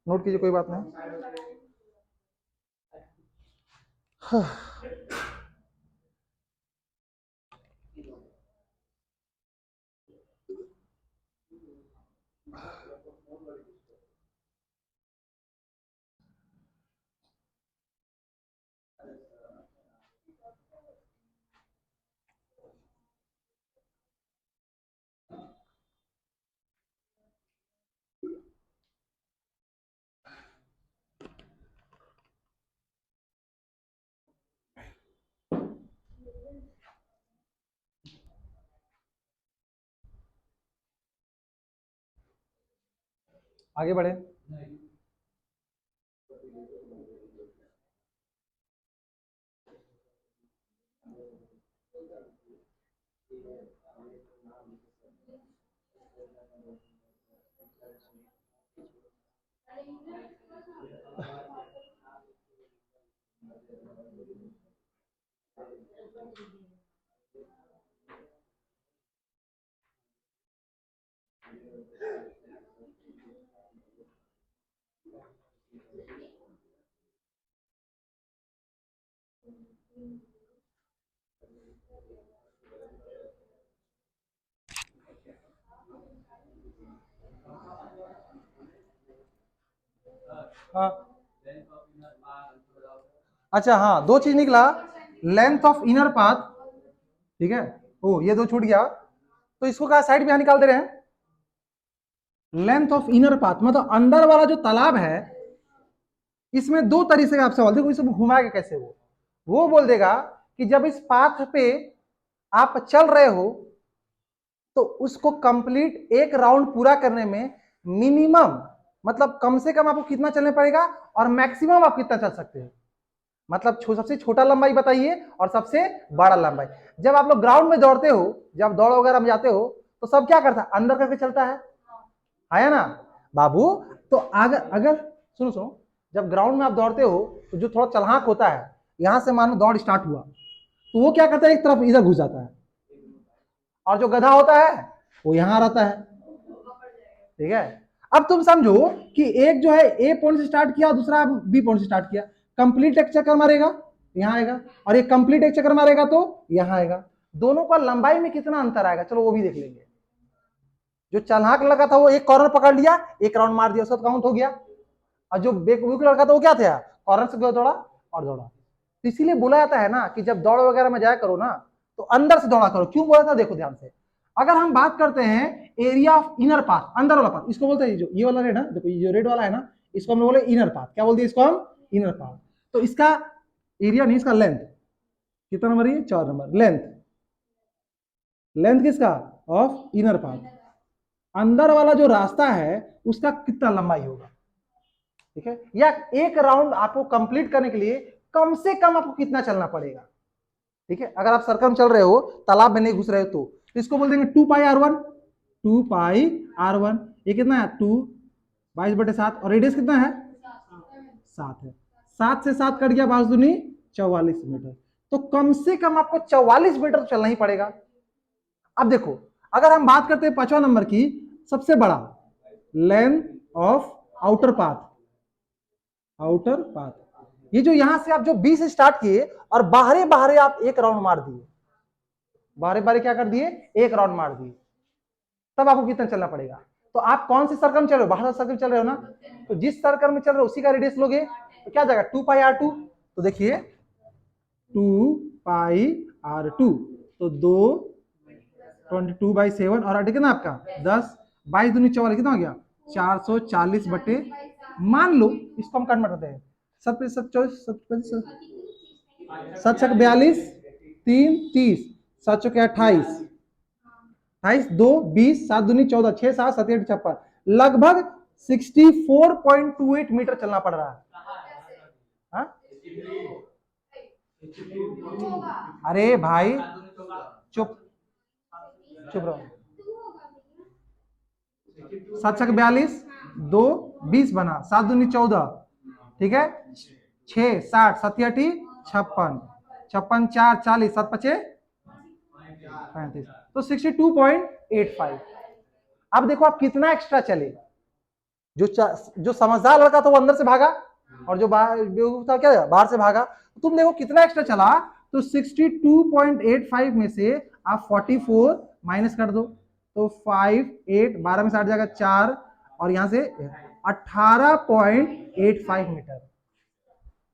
नोट कीजिए कोई बात नहीं। आगे बढ़े। हाँ, अच्छा हाँ, दो चीज निकला, लेंथ ऑफ इनर पाथ, ठीक है, ओ ये दो छूट गया, तो इसको क्या साइड में यहां निकाल दे रहे हैं, लेंथ ऑफ इनर पाथ, मतलब अंदर वाला जो तालाब है, इसमें दो तरीके से आप सवाल देखो, इसे घुमा के कैसे वो बोल देगा कि जब इस पाथ पे आप चल रहे हो तो उसको कंप्लीट एक राउंड पूरा करने में मिनिमम, मतलब कम से कम आपको कितना चलने पड़ेगा और मैक्सिमम आप कितना चल सकते हैं, मतलब सबसे छोटा लंबाई बताइए और सबसे बड़ा लंबाई। जब आप लोग ग्राउंड में दौड़ते हो, जब दौड़ वगैरह में जाते हो, तो सब क्या करता है, अंदर करके चलता है ना बाबू। तो अगर अगर सुनो सुनो, जब ग्राउंड में आप दौड़ते हो तो जो थोड़ा चलहाक होता है, यहां से मानो दौड़ स्टार्ट हुआ तो वो क्या करता है, एक तरफ इधर घुस जाता है, और जो गधा होता है वो यहां रहता है, ठीक है। अब तुम समझो कि एक जो है ए पॉइंट से स्टार्ट किया और दूसरा बी पॉइंट से स्टार्ट किया, कंप्लीट एक चक्कर मारेगा यहां आएगा, और एक कंप्लीट एक चक्कर मारेगा तो यहां आएगा, दोनों का लंबाई में कितना अंतर आएगा, चलो वो भी देख लेंगे। जो चलहाक लगा था वो एक कॉर्नर पकड़ लिया, एक राउंड मार दिया, उसका काउंट हो गया, और जो बेवकूफ लड़का था वो क्या था, कॉर्नर से दौड़ा और दौड़ा। तो इसीलिए बोला जाता है ना कि जब दौड़ वगैरह में जाया करो ना तो अंदर से दौड़ा करो। क्यों बोला था, देखो ध्यान से, अगर हम बात करते हैं एरिया ऑफ इनर पाथ, अंदर वाला पाथ, इसको बोलते हैं जो ये वाला रेड है, देखो ये जो रेड वाला है ना, इसको हम बोले इनर पाथ, क्या बोलते हैं इसको हम, इनर पाथ। तो इसका एरिया नहीं, इसका लेंथ कितना नंबर, ये 4 नंबर, लेंथ, लेंथ किसका, ऑफ इनर पाथ, अंदर वाला जो रास्ता है उसका कितना लंबाई होगा, ठीक है, या एक राउंड आपको कंप्लीट करने के लिए कम से कम आपको कितना चलना पड़ेगा, ठीक है। अगर आप सर्कल में चल रहे हो, तालाब में नहीं घुस रहे हो, तो इसको बोल देंगे 2 पाई r1, 2 पाई r1, ये कितना है 2, 22/7, और रेडियस कितना है 7 है, 7 से 7 कट गया, 5 दूनी 44 मीटर, तो कम से कम आपको 44 मीटर तो चलना ही पड़ेगा। अब देखो, अगर हम बात करते हैं 5वां नंबर की, सबसे बड़ा length of outer path, outer path, ये जो यहां से आप जो 20 से स्टार्ट किए और बाहरे बाहरे आप एक राउंड मार दिए, बारे बारे क्या कर दिए, एक राउंड मार दिए, तब आपको कितना चलना पड़ेगा। तो आप कौन से सर्कल में चल रहे हो, बाहर सर्कल चल रहे हो ना, तो जिस सर्कल में चल रहे हो उसी का रेडियस लोगे, तो क्या जाएगा 2 पाई r2, तो देखिए 2 पाई r2, तो 2 22/7, और कितना आपका 10, 22 दूनी 44, कितना हो गया 440 मान लो इसको हम कन्वर्ट करते हैं, 7 7 24 7 7 42, 3 30, 7 चौके 28, 28 2 20, 7 दूनी 14, 6 7 7 8 56, लगभग 64.28 मीटर चलना पड़ रहा है। हा? अरे भाई चुप, चुप रहो, 7 छक 42, 2 20 बना, 7 दूनी 14, ठीक है, 6 60, 7 8 56, 56 4 40, 7 5 35, तो 62.85। अब देखो आप कितना एक्स्ट्रा चले, जो समझदार लड़का था वो अंदर से भागा, और जो बेवकूफ था क्या बाहर से भागा, तो तुम देखो कितना एक्स्ट्रा चला, तो 62.85 में से आप 44 माइनस कर दो, तो 5 8 12 में 60 जाएगा 4, और यहां से 18.85 मीटर,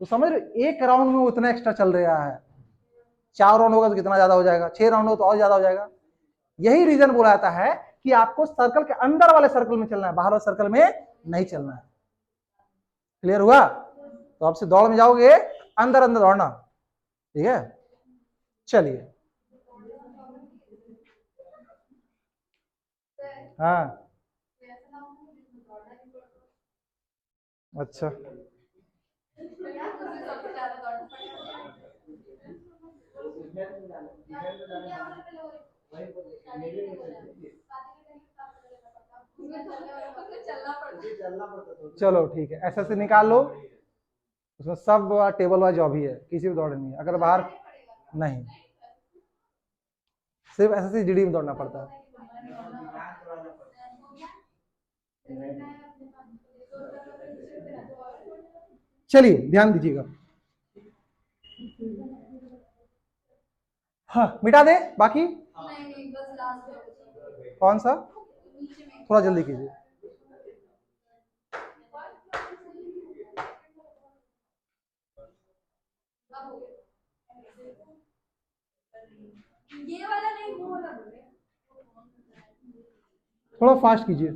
तो समझ रहे एक राउंड में उतना एक्स्ट्रा चल रहा है, 4 राउंड होगा तो कितना ज्यादा हो जाएगा, 6 राउंड होगा तो और ज्यादा हो जाएगा। यही रीजन बोला जाता है कि आपको सर्कल के अंदर वाले सर्कल में चलना है, बाहर वाले सर्कल में नहीं चलना है। क्लियर हुआ, तो आपसे दौड़ में जाओगे अंदर अंदर दौड़ना, ठीक है। चलिए, हाँ अच्छा, चलो ठीक है, ऐसे से निकाल लो, उसमें सब टेबल वाइज जॉब ही है, किसी भी दौड़ नहीं है, अगर बाहर नहीं, सिर्फ ऐसे से जीडी में दौड़ना पड़ता है। चलिए ध्यान दीजिएगा, हाँ मिटा दे बाकी। नहीं बस लास्ट कौन सा? थोड़ा जल्दी कीजिए। ये वाला नहीं वो वाला बोले। थोड़ा फास्ट कीजिए।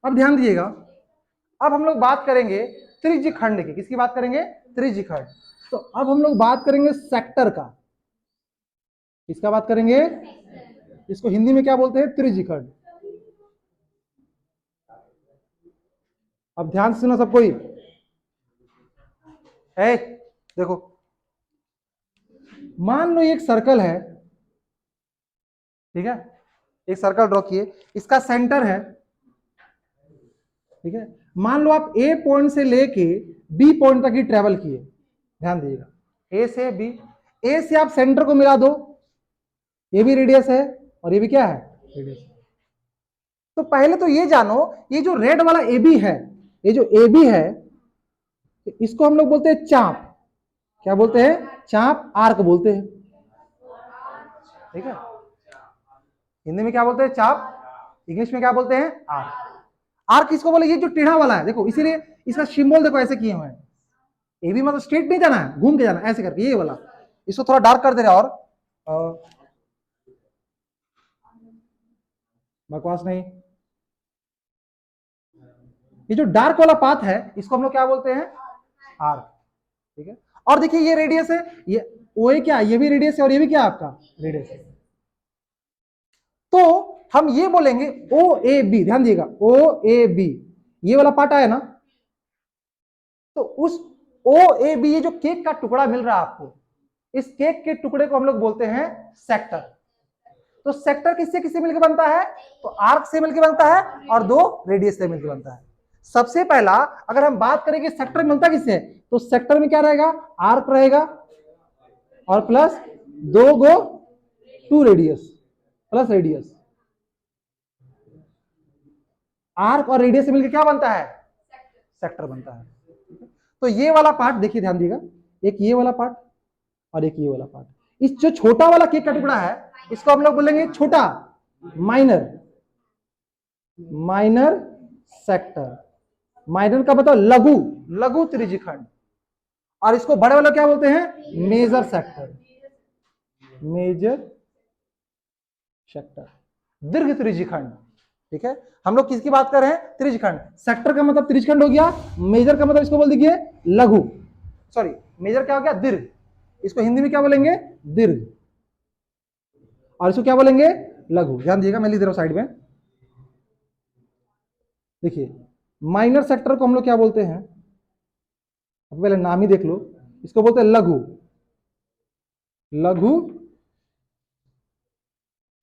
अब ध्यान दीजिएगा, अब हम लोग बात करेंगे त्रिज्य खंड की। किसकी बात करेंगे? त्रिज्य खंड। तो अब हम लोग बात करेंगे सेक्टर का। किसका बात करेंगे? इसको हिंदी में क्या बोलते हैं? त्रिज्य खंड। अब ध्यान से सुनो सब कोई। है देखो, मान लो एक सर्कल है, ठीक है, एक सर्कल ड्रॉ किए, इसका सेंटर है, ठीक है। मान लो आप ए पॉइंट से लेके बी पॉइंट तक ही ट्रेवल किए। ध्यान दीजिएगा, ए से बी, ए से आप सेंटर को मिला दो, ये भी रेडियस है और ये भी क्या है? रेडियस। तो पहले तो ये जानो, ये जो रेड वाला ए बी है, ये जो ए बी है, इसको हम लोग बोलते हैं चाप। क्या बोलते हैं? चाप, आर्क बोलते हैं, ठीक है। हिंदी में क्या बोलते हैं? चाप। इंग्लिश में क्या बोलते हैं? आर्क। आर्क किसको बोले? ये जो टेढ़ा वाला है, देखो इसीलिए इसका सिंबल देखो ऐसे किए हुए हैं। ए बी मतलब स्ट्रेट नहीं जाना है, घूम के जाना है, ऐसे करके, ये वाला। इसको थोड़ा डार्क कर दे रहे और बकवास नहीं। ये जो डार्क वाला पाथ है, इसको हम लोग क्या बोलते हैं? आर्क, ठीक है। और देखिए ये रेडियस है, ये ओ ए, क्या ये भी रेडियस है और ये भी क्या आपका रेडियस है। तो हम ये बोलेंगे ओ ए बी, ध्यान दीजिएगा, ओ ए बी ये वाला पार्ट आया ना, तो उस ओ ए बी, ये जो केक का टुकड़ा मिल रहा है आपको, इस केक के टुकड़े को हम लोग बोलते हैं सेक्टर। तो सेक्टर किससे किससे मिलकर बनता है? तो आर्क से मिलकर बनता है और दो रेडियस से मिलकर बनता है। सबसे पहला अगर हम बात करेंगे सेक्टर मिलता किससे, तो सेक्टर में क्या रहेगा? आर्क रहेगा और प्लस दो गो two radius, plus radius. Arc और रेडियस से मिलकर क्या बनता है? सेक्टर बनता है। तो ये वाला पार्ट देखिए, ध्यान दीजिएगा, एक ये वाला पार्ट और एक ये वाला पार्ट। इस जो छोटा वाला केक का टुकड़ा है, इसको हम लोग बोलेंगे छोटा, माइनर, माइनर सेक्टर। माइनर का मतलब लघु, लघु त्रिज्यखंड। और इसको बड़े वाला क्या बोलते हैं? मेजर सेक्टर, मेजर सेक्टर, दीर्घ त्रिज्यखंड, ठीक है। हम लोग किसकी बात कर रहे हैं? त्रिज्यखंड। सेक्टर का मतलब त्रिज्यखंड हो गया, मेजर का मतलब इसको बोल दीजिए लघु, सॉरी मेजर क्या हो गया? दीर्घ। इसको हिंदी में क्या बोलेंगे? दीर्घ। और इसको क्या बोलेंगे? लघु। ध्यान दीजिएगा, मैं लिख दे रहा हूं साइड में। देखिए माइनर सेक्टर को हम लोग क्या बोलते हैं? पहले नाम ही देख लो, इसको बोलते हैं लघु, लघु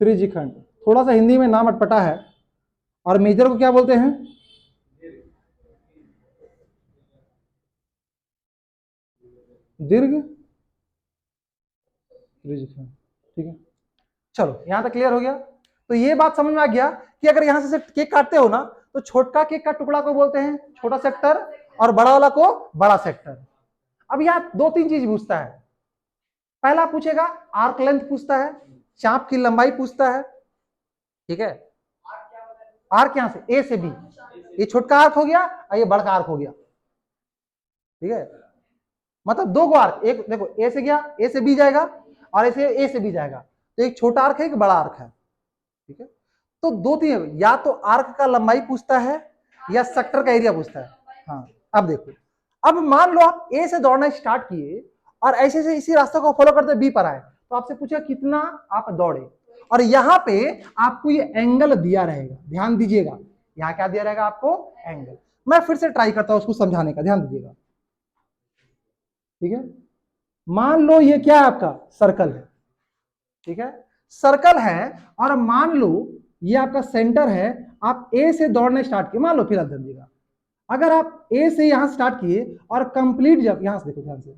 त्रिज्यखंड। थोड़ा सा हिंदी में नाम अटपटा है। और मेजर को क्या बोलते हैं? दीर्घ त्रिज्यखंड, ठीक है। चलो यहां तक क्लियर हो गया। तो ये बात समझ में आ गया कि अगर यहां से केक काटते हो ना, तो छोटा केक का टुकड़ा को बोलते हैं छोटा सेक्टर और बड़ा वाला को बड़ा सेक्टर। अब यहां दो तीन चीज पूछता है। पहला पूछेगा आर्क लेंथ पूछता है, चाप की लंबाई पूछता है, ठीक है। आर्क यहां से ए से बी, ये छोटका आर्क हो गया और ये बड़का आर्क हो गया, ठीक है। मतलब दो गो आर्क, एक देखो ए से गया, ए से बी जाएगा और ऐसे ए से बी जाएगा। तो एक छोटा आर्क है, एक बड़ा आर्क है, ठीक है। तो दो तीन, या तो आर्क का लंबाई पूछता है या सेक्टर का एरिया पूछता है। हाँ अब देखो, अब मान लो आप ए से दौड़ना स्टार्ट किए और ऐसे से इसी रास्ते को फॉलो करते बी पर आए, तो आपसे पूछा कितना आप दौड़े, और यहां पे आपको ये एंगल दिया रहेगा। ध्यान दीजिएगा, यहां क्या दिया रहेगा आपको? एंगल। मैं फिर से ट्राई करता हूं उसको समझाने का, ध्यान दीजिएगा, ठीक है। मान लो ये क्या है? आपका सर्कल है, ठीक है, सर्कल है। और मान लो ये आपका सेंटर है, आप ए से दौड़ने स्टार्ट किए, मान लो फिर दीजिएगा, अगर आप ए से यहां स्टार्ट किए और कंप्लीट, जब यहां से देखो ध्यान से,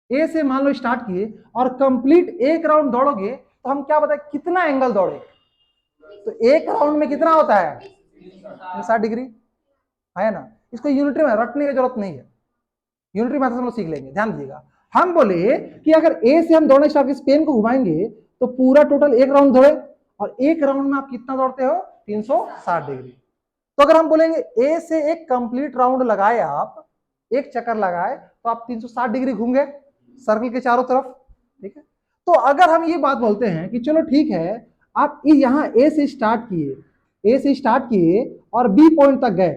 ए से मान लो स्टार्ट किए और कंप्लीट एक राउंड दौड़ोगे, तो हम क्या बताए कितना एंगल दौड़े? तो एक राउंड में कितना होता है? 60 डिग्री। है ना। इसको यूनिटरी में रटने की जरूरत नहीं है, यूनिटरी मेथड हम लोग सीख लेंगे। ध्यान दीजिएगा, हम बोले कि अगर ए से हम दौड़ना स्टार्ट स्पेन को घुमाएंगे तो पूरा टोटल एक राउंड दौड़े, और एक राउंड में आप कितना दौड़ते हो 360 डिग्री। तो अगर हम बोलेंगे ए से एक कंप्लीट राउंड लगाए, आप एक चक्कर लगाए तो आप 360 डिग्री घूम गए सर्कल के चारों तरफ, ठीक है। तो अगर हम ये बात बोलते हैं कि चलो ठीक है, आप यहां ए से स्टार्ट किए और बी पॉइंट तक गए,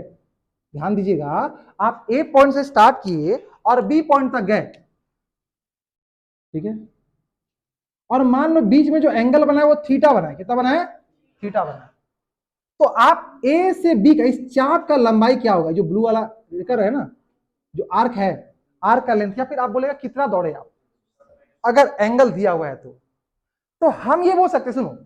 ध्यान दीजिएगा, आप ए पॉइंट से स्टार्ट किए और बी पॉइंट तक गए, ठीक है। और मान लो बीच में जो एंगल बना है वो थीटा बना है, कितना बना है, थीटा बना है। तो आप ए से बी का इस चाप का लंबाई क्या होगा, जो ब्लू वाला लेकर है ना, जो आर्क है, आर्क का लेंथ, या फिर आप बोलेगा कितना दौड़े आप, अगर एंगल दिया हुआ है तो हम ये बोल सकते, सुनो,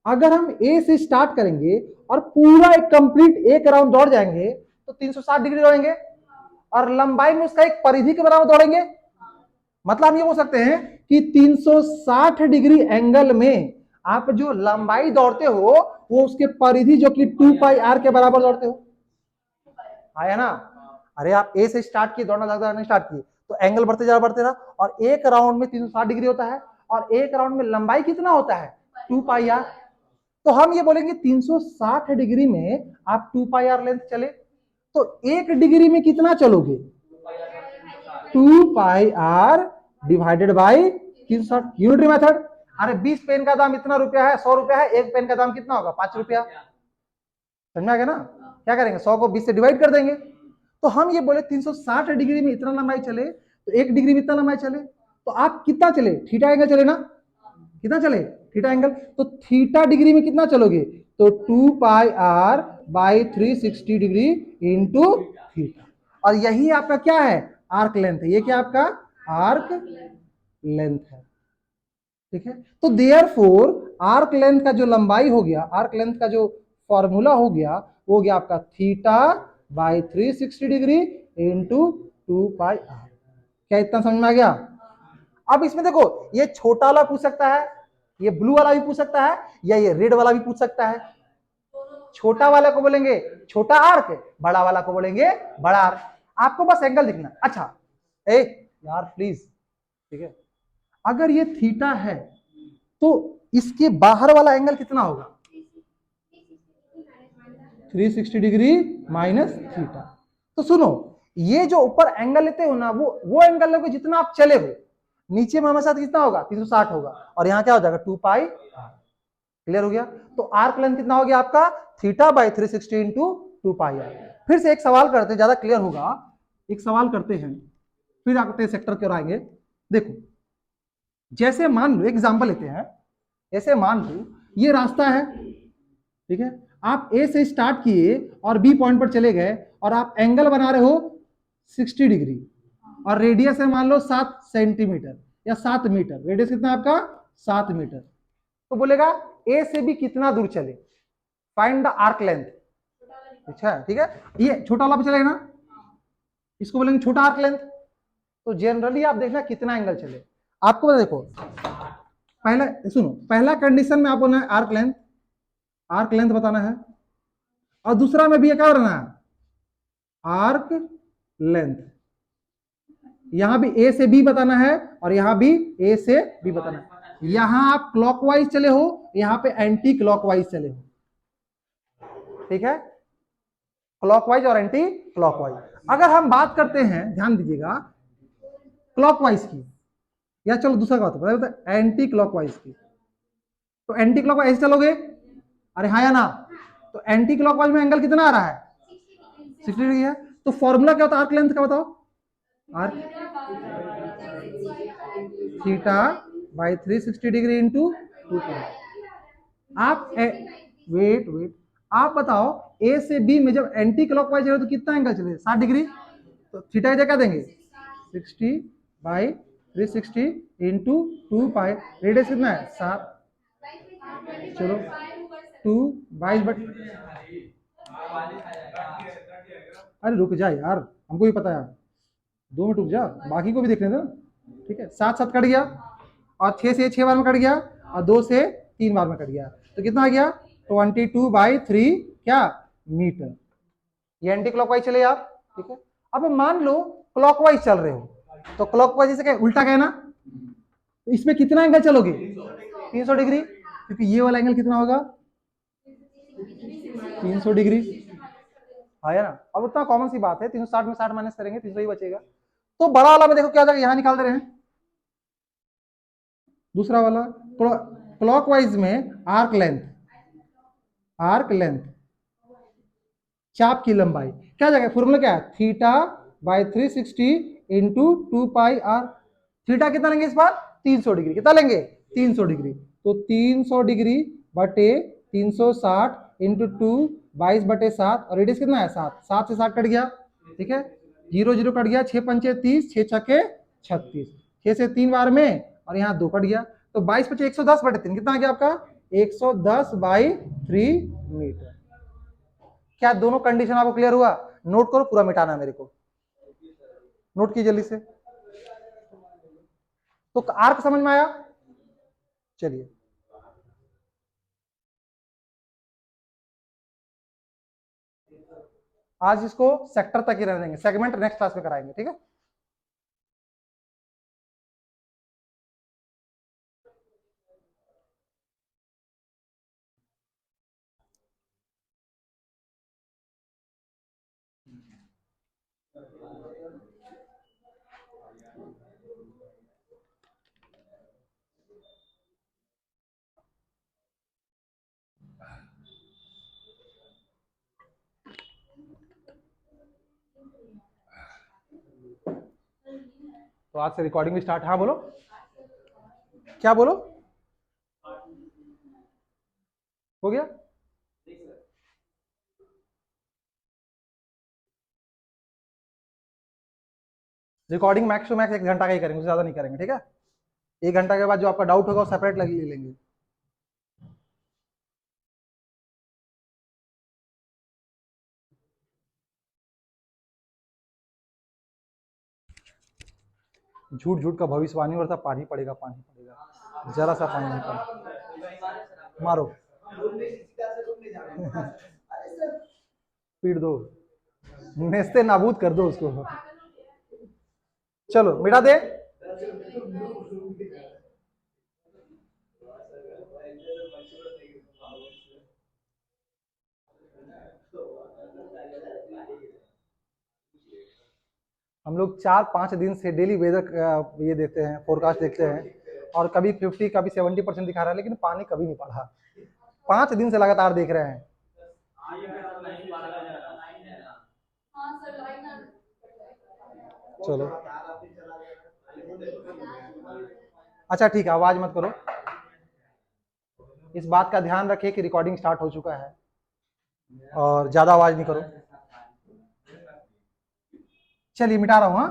अगर हम ए से स्टार्ट करेंगे और पूरा एक कंप्लीट एक राउंड दौड़ जाएंगे तो 360 डिग्री दौड़ेंगे, और लंबाई में उसका एक परिधि के बराबर दौड़ेंगे। मतलब हम ये बोल सकते हैं कि 360 डिग्री एंगल में आप जो लंबाई दौड़ते हो वो उसके परिधि जो कि 2 पाई आर के बराबर दौड़ते हो, आया ना। अरे आप ए से स्टार्ट किए, दौड़ना लगता स्टार्ट किए तो एंगल बढ़ते रहा, और एक राउंड में 360 डिग्री होता है, और एक राउंड में लंबाई कितना होता है 2 पाई आर। तो हम ये बोलेंगे 360 डिग्री में आप 2 पाई आर लेंथ चले, तो एक डिग्री में कितना चलोगे 2 pi r divided by 360, unitary method. अरे 20 पेन का दाम इतना रुपया है, 100 रुपया है, एक पेन का दाम कितना होगा 5 रुपया, समझ में आ गया ना। क्या करेंगे, 100 को 20 से डिवाइड कर देंगे। तो हम ये बोले 360 डिग्री में इतना लंबाई चले, तो एक डिग्री में इतना लंबाई चले, तो आप कितना चले, थीटा एंगल चले ना, कितना चले थीटा एंगल, तो थीटा डिग्री में कितना चलोगे, तो 2 pi r by 360 degree into theta, और यही आपका क्या है आर्क लेंथ है, ये क्या आपका आर्क लेंथ है, ठीक है। तो देयरफॉर आर्क लेंथ का जो लंबाई हो गया, आर्क लेंथ का जो फॉर्मूला हो गया वो हो गया आपका theta by 360 degree into 2 pi R. क्या इतना समझ में आ गया। अब इसमें देखो, ये छोटा वाला पूछ सकता है, ये ब्लू वाला भी पूछ सकता है, या ये रेड वाला भी पूछ सकता है। छोटा वाला को बोलेंगे छोटा आर्क, बड़ा वाला को बोलेंगे बड़ा आर्क। आपको बस एंगल दिखना। अच्छा ए यार प्लीज, ठीक है, अगर ये थीटा है तो इसके बाहर वाला एंगल कितना होगा 360 डिग्री माइनस थीटा। तो सुनो, ये जो ऊपर एंगल लेते हो ना, वो एंगल लोगे जितना आप चले हो, नीचे में हमारे साथ कितना होगा 360 होगा, और यहाँ क्या हो जाएगा 2 पाई। क्लियर हो गया। तो आर्क लेंथ कितना हो गया आपका theta by 360 into 2 pi R. फिर से एक सवाल करते हैं, ज्यादा क्लियर होगा, एक सवाल करते हैं, फिर आते हैं सेक्टर की ओर आएंगे। देखो, जैसे मान लो एग्जांपल लेते हैं, ऐसे मान लो ये रास्ता है, ठीक है, आप ए से स्टार्ट किए और बी पॉइंट पर चले गए, और आप एंगल बना रहे हो 60 डिग्री, और रेडियस है मान लो 7 सेंटीमीटर या 7 मीटर, रेडियस कितना आपका 7 मीटर। तो बोलेगा ए से बी कितना दूर चले, फाइंड द आर्क लेंथ। अच्छा ठीक है, ये छोटा वाला पे चलेगा ना, इसको बोलेंगे छोटा आर्क लेंथ। तो जनरली आप देखना कितना एंगल चले आपको, देखो पहला सुनो, पहला कंडीशन में आपको ना आर्क लेंथ बताना है, और दूसरा में भी क्या करना है आर्क लेंथ। यहां भी ए से बी बताना है, और यहां भी ए से बी बताना है। यहां आप क्लॉकवाइज चले हो, यहां पे एंटी क्लॉकवाइज चले हो, ठीक है, क्लॉकवाइज और एंटी क्लॉकवाइज। अगर हम बात करते हैं, ध्यान दीजिएगा, क्लॉकवाइज की, या चलो दूसरा बात बता, एंटी क्लॉकवाइज की। तो एंटी क्लॉकवाइज ऐसे चलोगे, अरे हाँ या ना, तो एंटी क्लॉकवाइज में एंगल कितना आ रहा है 60 डिग्री है। तो फॉर्मूला क्या होता है आर्क लेंथ का, बताओ, arc theta by 360 degree into 2 पाई। आप वेट आप बताओ, ए से बी में जब एंटी क्लॉकवाइज चले तो कितना एंगल चले 60 डिग्री, तो थीटा क्या देंगे 60 बाई 360 इंटू 2 पाई, रेडियस कितना है 7, चलो 2 22 बट, अरे रुक जा यार, हमको भी पता है, 2 मिनट रुक जा, बाकी को भी देखने दो, ठीक है। 7 7 कट गया, और 6 से 6 बार में कट गया, और 2 से 3 बार में कट गया, तो कितना आ गया 22 बाई 3 क्या मीटर। ये एंटी क्लॉकवाइज चले आप, ठीक है। अब मान लो क्लॉकवाइज चल रहे हो, तो क्लॉकवाइज जैसे क्या उल्टा क्या है ना, तो इसमें कितना एंगल चलोगे, 300 डिग्री, क्योंकि ये वाला एंगल कितना होगा, 300 डिग्री, है ना। अब उतना कॉमन सी बात है, 360 में 60 माइनस करेंगे 300 ही बचेगा। तो बड़ा वाला में देखो क्या हो जाएगा, यहां निकाल दे रहे हैं, दूसरा वाला क्लॉकवाइज में आर्क लेंथ चाप की लंबाई क्या हो जाएगा, फॉर्मूला क्या है, theta by 360 into 2 pi r। Theta कितना लेंगे इस बार, 300 डिग्री, कितना लेंगे, 300 डिग्री, तो 300 डिग्री बटे 360 इंटू 2 22/7, और रेडियस कितना है 7, 7 से 7 कट गया, ठीक है, 0 0 कट गया, 6 पंचे 30, 6 छके 36, 6 से 3 बार में, और यहाँ 2 कट गया, तो 22 × 110/3 कितना आ गया आपका, 110/3 मीटर। क्या दोनों कंडीशन आपको क्लियर हुआ, नोट करो, पूरा मिटाना है मेरे को, नोट कीजिए जल्दी से। तो आर्क समझ में आया, चलिए आज इसको सेक्टर तक ही रहने देंगे, सेगमेंट नेक्स्ट क्लास में कराएंगे, ठीक है। तो आज से रिकॉर्डिंग भी स्टार्ट, हाँ बोलो, क्या बोलो, हो गया। रिकॉर्डिंग मैक्स टू मैक्स 1 घंटा का ही करेंगे, उससे ज्यादा नहीं करेंगे, ठीक है। 1 घंटा के बाद जो आपका डाउट होगा वो सेपरेट ले लेंगे। झूठ झूठ का भविष्यवाणी होता, पानी पड़ेगा, जरा सा पानी नहीं पड़ा, मारो पीट दो, नेस्ते नाबूद कर दो उसको, चलो मिटा दे। हम लोग 4-5 दिन से डेली वेदर ये देखते हैं, फोरकास्ट देखते हैं, और कभी 50 कभी 70% दिखा रहा है, लेकिन पानी कभी नहीं पड़ा, 5 दिन से लगातार देख रहे हैं। चलो अच्छा ठीक है, आवाज मत करो, इस बात का ध्यान रखिए कि रिकॉर्डिंग स्टार्ट हो चुका है, और ज्यादा आवाज नहीं करो। चलिए मिटा रहा हूं, हाँ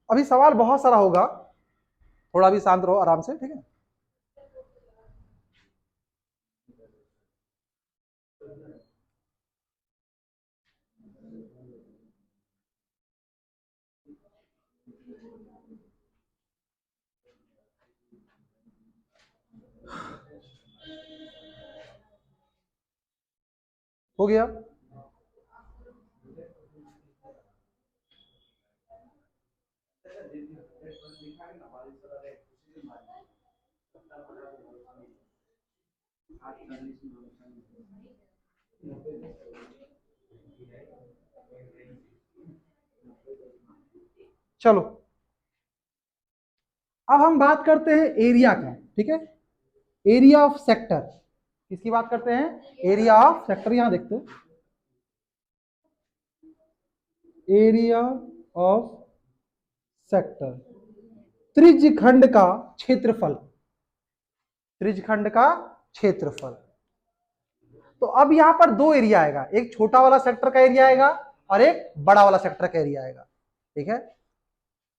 अभी सवाल बहुत सारा होगा, थोड़ा भी शांत रहो आराम से, ठीक है। हो गया, चलो अब हम बात करते हैं एरिया का, ठीक है, एरिया ऑफ सेक्टर, किसकी बात करते हैं, एरिया ऑफ सेक्टर, यहां देखते हैं, एरिया ऑफ सेक्टर, त्रिज्यखंड का क्षेत्रफल, त्रिज्यखंड का क्षेत्रफल। तो अब यहां पर 2 एरिया आएगा, एक छोटा वाला सेक्टर का एरिया आएगा और एक बड़ा वाला सेक्टर का एरिया आएगा, ठीक है।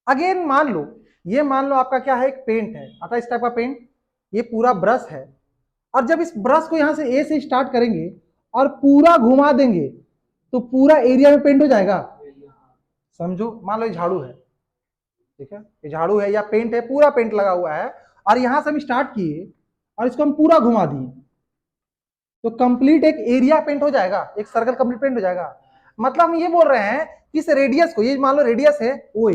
अगेन मान लो, ये मान लो आपका क्या है, एक पेंट है, आता इस टाइप का पेंट, ये पूरा ब्रश है, और जब इस ब्रश को यहां से ए से स्टार्ट करेंगे और पूरा घुमा देंगे तो पूरा एरिया में पेंट हो जाएगा, समझो, मान लो ये झाड़ू है, ठीक है, ये झाड़ू है या पेंट है, पूरा पेंट लगा हुआ है, और यहां से हम स्टार्ट किए और इसको हम पूरा घुमा दिए, तो कंप्लीट एक एरिया पेंट हो जाएगा, एक सर्कल कंप्लीट पेंट हो जाएगा। मतलब हम ये बोल रहे हैं कि इस रेडियस को, ये मान लो रेडियस है ओ ए,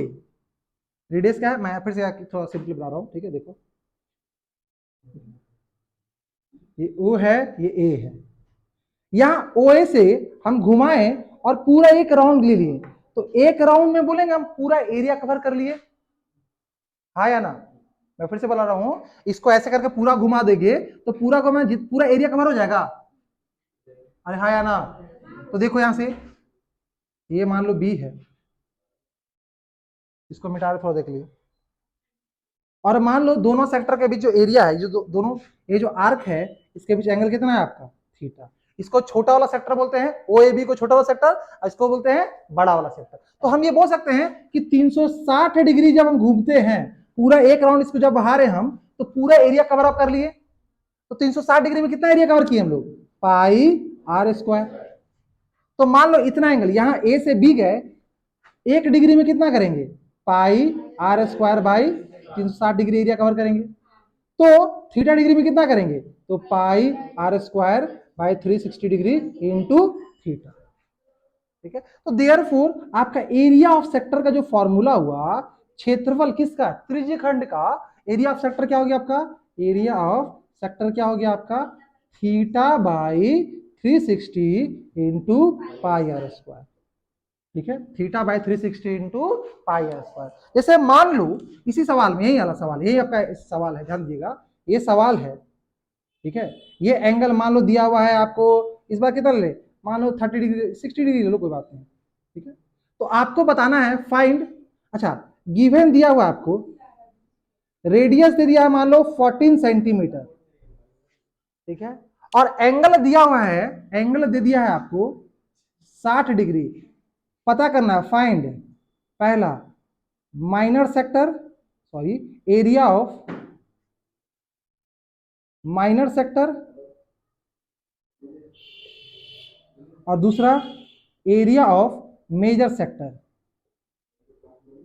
रेडियस क्या है, मैं फिर से थोड़ा सिंपली बना रहा हूं, ठीक है, देखो ये ओ है, ये ए है, यहां ओ ए से हम घुमाए और पूरा एक राउंड ले लिए, तो एक राउंड में बोलेंगे हम पूरा एरिया कवर कर लिए, हाँ या ना। मैं फिर से बता रहा हूं, इसको ऐसे करके पूरा घुमा देंगे तो पूरा घुमा, पूरा एरिया कवर हो जाएगा, अरे हाँ या ना। तो देखो यहां से ये मान लो बी है, इसको मिटा के थोड़ा देख लियो, और मान लो दोनों सेक्टर के बीच जो एरिया है, जो दोनों ये जो आर्क है, इसके बीच एंगल कितना है आपका, थीटा। इसको छोटा वाला सेक्टर बोलते हैं, ओ ए बी को छोटा वाला सेक्टर, और इसको बोलते हैं बड़ा वाला सेक्टर। तो हम ये बोल सकते हैं कि 360 डिग्री जब हम घूमते हैं, पूरा एक राउंड इसको जब बाहर है हम, तो पूरा एरिया कवर अप कर लिए। तो 360 डिग्री में कितना एरिया कवर किए हम लोग, पाई आर स्क्वायर। तो मान लो इतना एंगल यहां ए से बी गए, 1 डिग्री में कितना करेंगे, pi are square by 360 degree area cover करेंगे। तो थीटा डिग्री में कितना करेंगे, तो pi are square by 360 degree into theta, ठीक है। तो देयरफॉर आपका एरिया ऑफ सेक्टर का जो फॉर्मूला हुआ, क्षेत्रफल किसका, त्रिज्यखंड का एरिया ऑफ सेक्टर क्या हो गया आपका, एरिया ऑफ सेक्टर क्या हो गया आपका, theta by 360 into pi are square, ठीक है, theta by 360 into pi are square. जैसे मान लो इसी सवाल में, यही वाला सवाल, यही आपका सवाल है, ध्यान दीजिएगा, ये सवाल है, ठीक है, ये एंगल मान लो दिया हुआ है आपको, इस बार कितना ले, मान लो 30 डिग्री 60 डिग्री ले लो, कोई बात नहीं, ठीक है। तो आपको बताना है फाइंड, अच्छा गिवन दिया हुआ आपको, रेडियस दे दिया है मान लो 14 सेंटीमीटर, ठीक है, और एंगल दिया हुआ है, एंगल दे दिया है आपको 60 डिग्री। पता करना है फाइंड, पहला minor sector, sorry area of minor sector, और दूसरा एरिया ऑफ मेजर सेक्टर,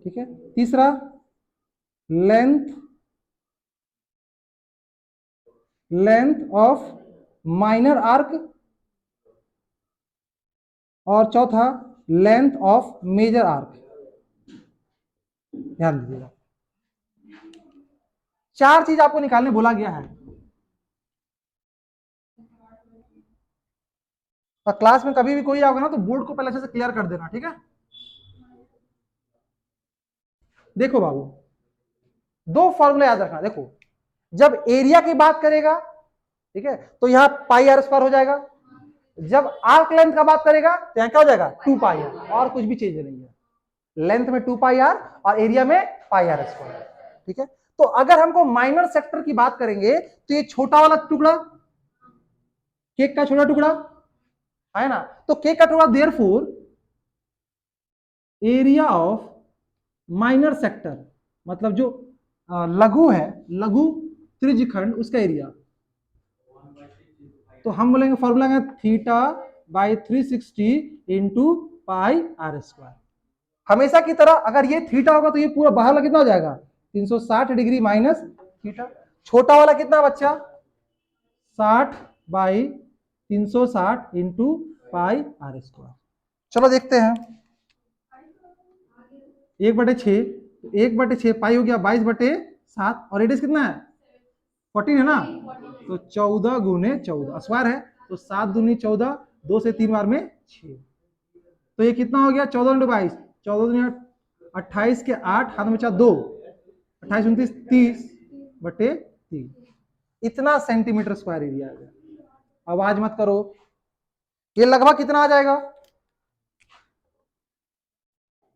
ठीक है, तीसरा लेंथ ऑफ माइनर आर्क, और चौथा लेंथ ऑफ मेजर आर्क। ध्यान दीजिएगा, 4 चीज आपको निकालने बोला गया है, और क्लास में कभी भी कोई आओगे ना तो बोर्ड को पहले अच्छे से क्लियर कर देना, ठीक है। देखो बाबू, 2 फॉर्मूला याद रखना, देखो जब एरिया की बात करेगा, ठीक है, तो यहां पाई आर स्क्वायर हो जाएगा, जब आर्क लेंथ का बात करेगा तो यहां क्या हो जाएगा, 2 पाई आर, और कुछ भी चीज नहीं है, लेंथ में 2 पाई आर और एरिया में पाई आर स्क्वायर, ठीक है। तो अगर हमको माइनर सेक्टर की बात करेंगे तो ये छोटा वाला टुकड़ा, केक का छोटा टुकड़ा है ना, तो केक का टुकड़ा, therefore area of minor sector, मतलब जो लघु है, लघु त्रिज्यखंड, उसका एरिया, तो हम बोलेंगे फॉर्मूला है theta by 360 into pi are square. हमेशा की तरह अगर ये थीटा होगा तो ये पूरा बाहर वाला कितना हो जाएगा, 360 डिग्री माइनस थीटा। छोटा वाला कितना बच्चा, 60 by 360 into pi are square. चलो देखते हैं, 1/6, 1/6 पाई हो गया 22/7, और रेडियस कितना है, 14 है ना, तो 14 गुने 14 स्क्वायर है, तो 7 दूनी 14, 2 से 3 बार में 6, तो ये कितना हो गया, 14 × 22, 14 दूनी 28 के 8, हाथ में 4 2, 28 29 30/3, इतना सेंटीमीटर स्क्वायर एरिया आ गया। आवाज मत करो, ये लगभग कितना आ जाएगा,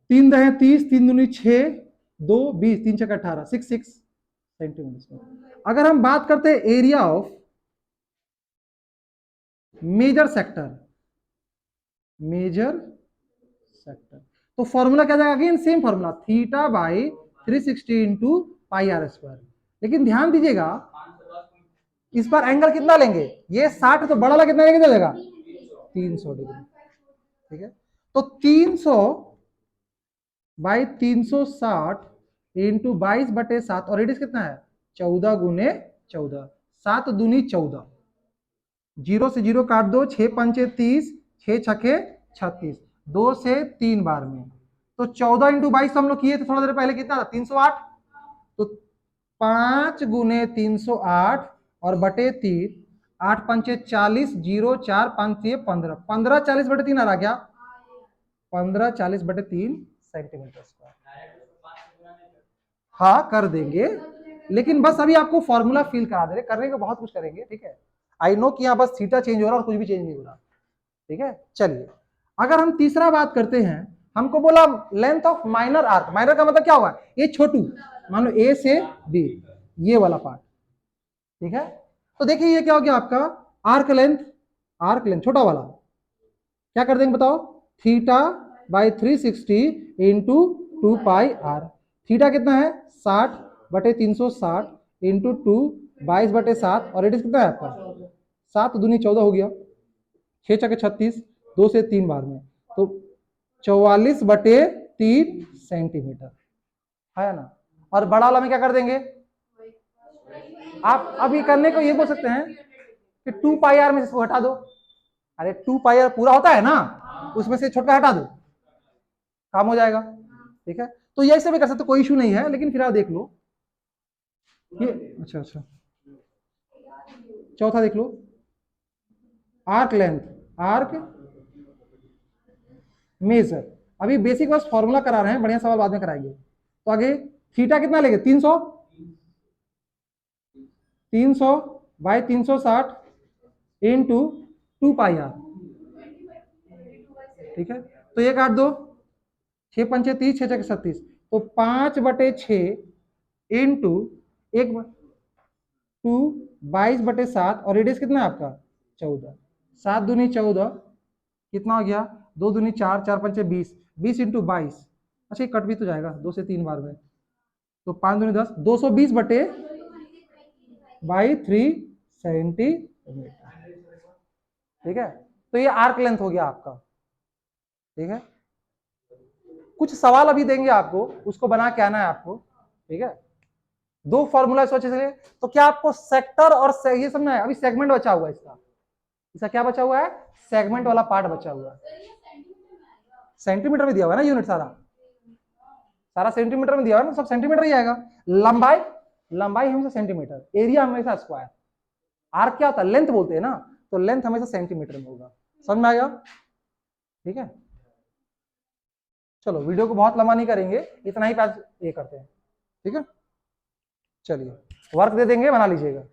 3 दहे 30, 3 दूनी 6, 2 20, 3 6 18, 66 सेंटीमीटर। अगर हम बात करते हैं area of major sector, major sector, तो फॉर्मूला क्या जाएगा, again same formula, theta by 360 into pi are square. लेकिन ध्यान दीजिएगा इस बार एंगल कितना लेंगे, ये 60 तो बड़ा वाला कितना लेंगे, चलेगा 300 डिग्री, ठीक है। तो 300 बाई 360 इंटू 22/7 और रेडियस कितना है 14 गुने 14, 7 दूनी 14, 0 से 0 काट दो, 6 पंचे 30, 6 छके 36, 2 से 3 बार में। तो 14 इंटू 22 हम लोग किए थे थोड़ा देर पहले, कितना था 308, तो 5 गुने 308 और बटे 3, 8 पंचे 40, 0 4 5 15, 15 40/3 आ रहा क्या, 15 40/3 सेंटीमीटर स्क्वायर। हाँ कर देंगे, लेकिन बस अभी आपको फॉर्मूला फिल करा दे रहे, करने को बहुत कुछ करेंगे, ठीक है। आई नो कि यहाँ बस थीटा चेंज हो रहा है और कुछ भी चेंज नहीं हो रहा, ठीक है। चलिए अगर हम तीसरा बात करते हैं, हमको बोला length of minor arc, minor का मतलब क्या हुआ, ये छोटू, मान लो ए से बी, ये वाला पार्ट, ठीक है। तो देखिए ये क्या हो गया आपका आर्क लेंथ, आर्क लेंथ छोटा वाला, क्या कर देंगे बताओ, theta by 360 into 2 pi R. Theta कितना है 60/360 इंटू 2 22/7 और रेडियस कितना है आपका 7 दूनी 14 हो गया, 6 छके 36, 2 से 3 बार में, तो 44/3 सेंटीमीटर है ना। और बड़ा वाला में क्या कर देंगे, आप अभी करने को ये बोल सकते हैं कि 2 पाई आर में इसको हटा दो, अरे 2 पाई आर पूरा होता है ना, उसमें से छोटा हटा दो, काम हो जाएगा, ठीक है। तो ये ऐसे भी कर सकते, कोई इशू नहीं है, लेकिन फिर आप देख लो ये, अच्छा अच्छा चौथा देख लो, आर्क लेंथ, आर्क मेजर। अभी बेसिक बस फॉर्मूला करा रहे हैं, बढ़िया सवाल बाद में कराएंगे। तो आगे थीटा कितना लेंगे 300 बाई 360 इंटू 2 पाई आर, ठीक है। तो ये काट दो, 6 पंचे 30, 6 छके 36, तो 5/6 इंटू 2 22/7 और रेडियस कितना है आपका 14, 7 दूनी 14, कितना हो गया 2 दूनी 4, 4 पंचे 20, 20 इंटू 22, अच्छा ये कट भी तो जाएगा 2 से 3 बार में, तो 5 दूनी 10, 220/3 सेंटीमीटर, ठीक है। तो ये आर्क लेंथ हो गया आपका, ठीक है। कुछ सवाल अभी देंगे आपको, उसको बना के आना है आपको, ठीक है। 2 फॉर्मूला सोचे थे, तो क्या आपको सेक्टर और ये समझना है, अभी सेगमेंट बचा हुआ है इसका, इसका क्या बचा हुआ है, सेगमेंट वाला पार्ट बचा हुआ है। सेंटीमीटर में दिया हुआ है ना यूनिट, सारा सारा सेंटीमीटर में दिया हुआ है ना, सब सेंटीमीटर ही आएगा। लंबाई, लंबाई हमेशा सेंटीमीटर, एरिया हमेशा स्क्वायर, आर्क क्या होता है लेंथ बोलते हैं ना, तो लेंथ हमेशा सेंटीमीटर में होगा, समझ में आएगा, ठीक है। चलो वीडियो को बहुत लंबा नहीं करेंगे, इतना ही ये करते हैं, ठीक है। चलिए वर्क दे देंगे, बना लीजिएगा।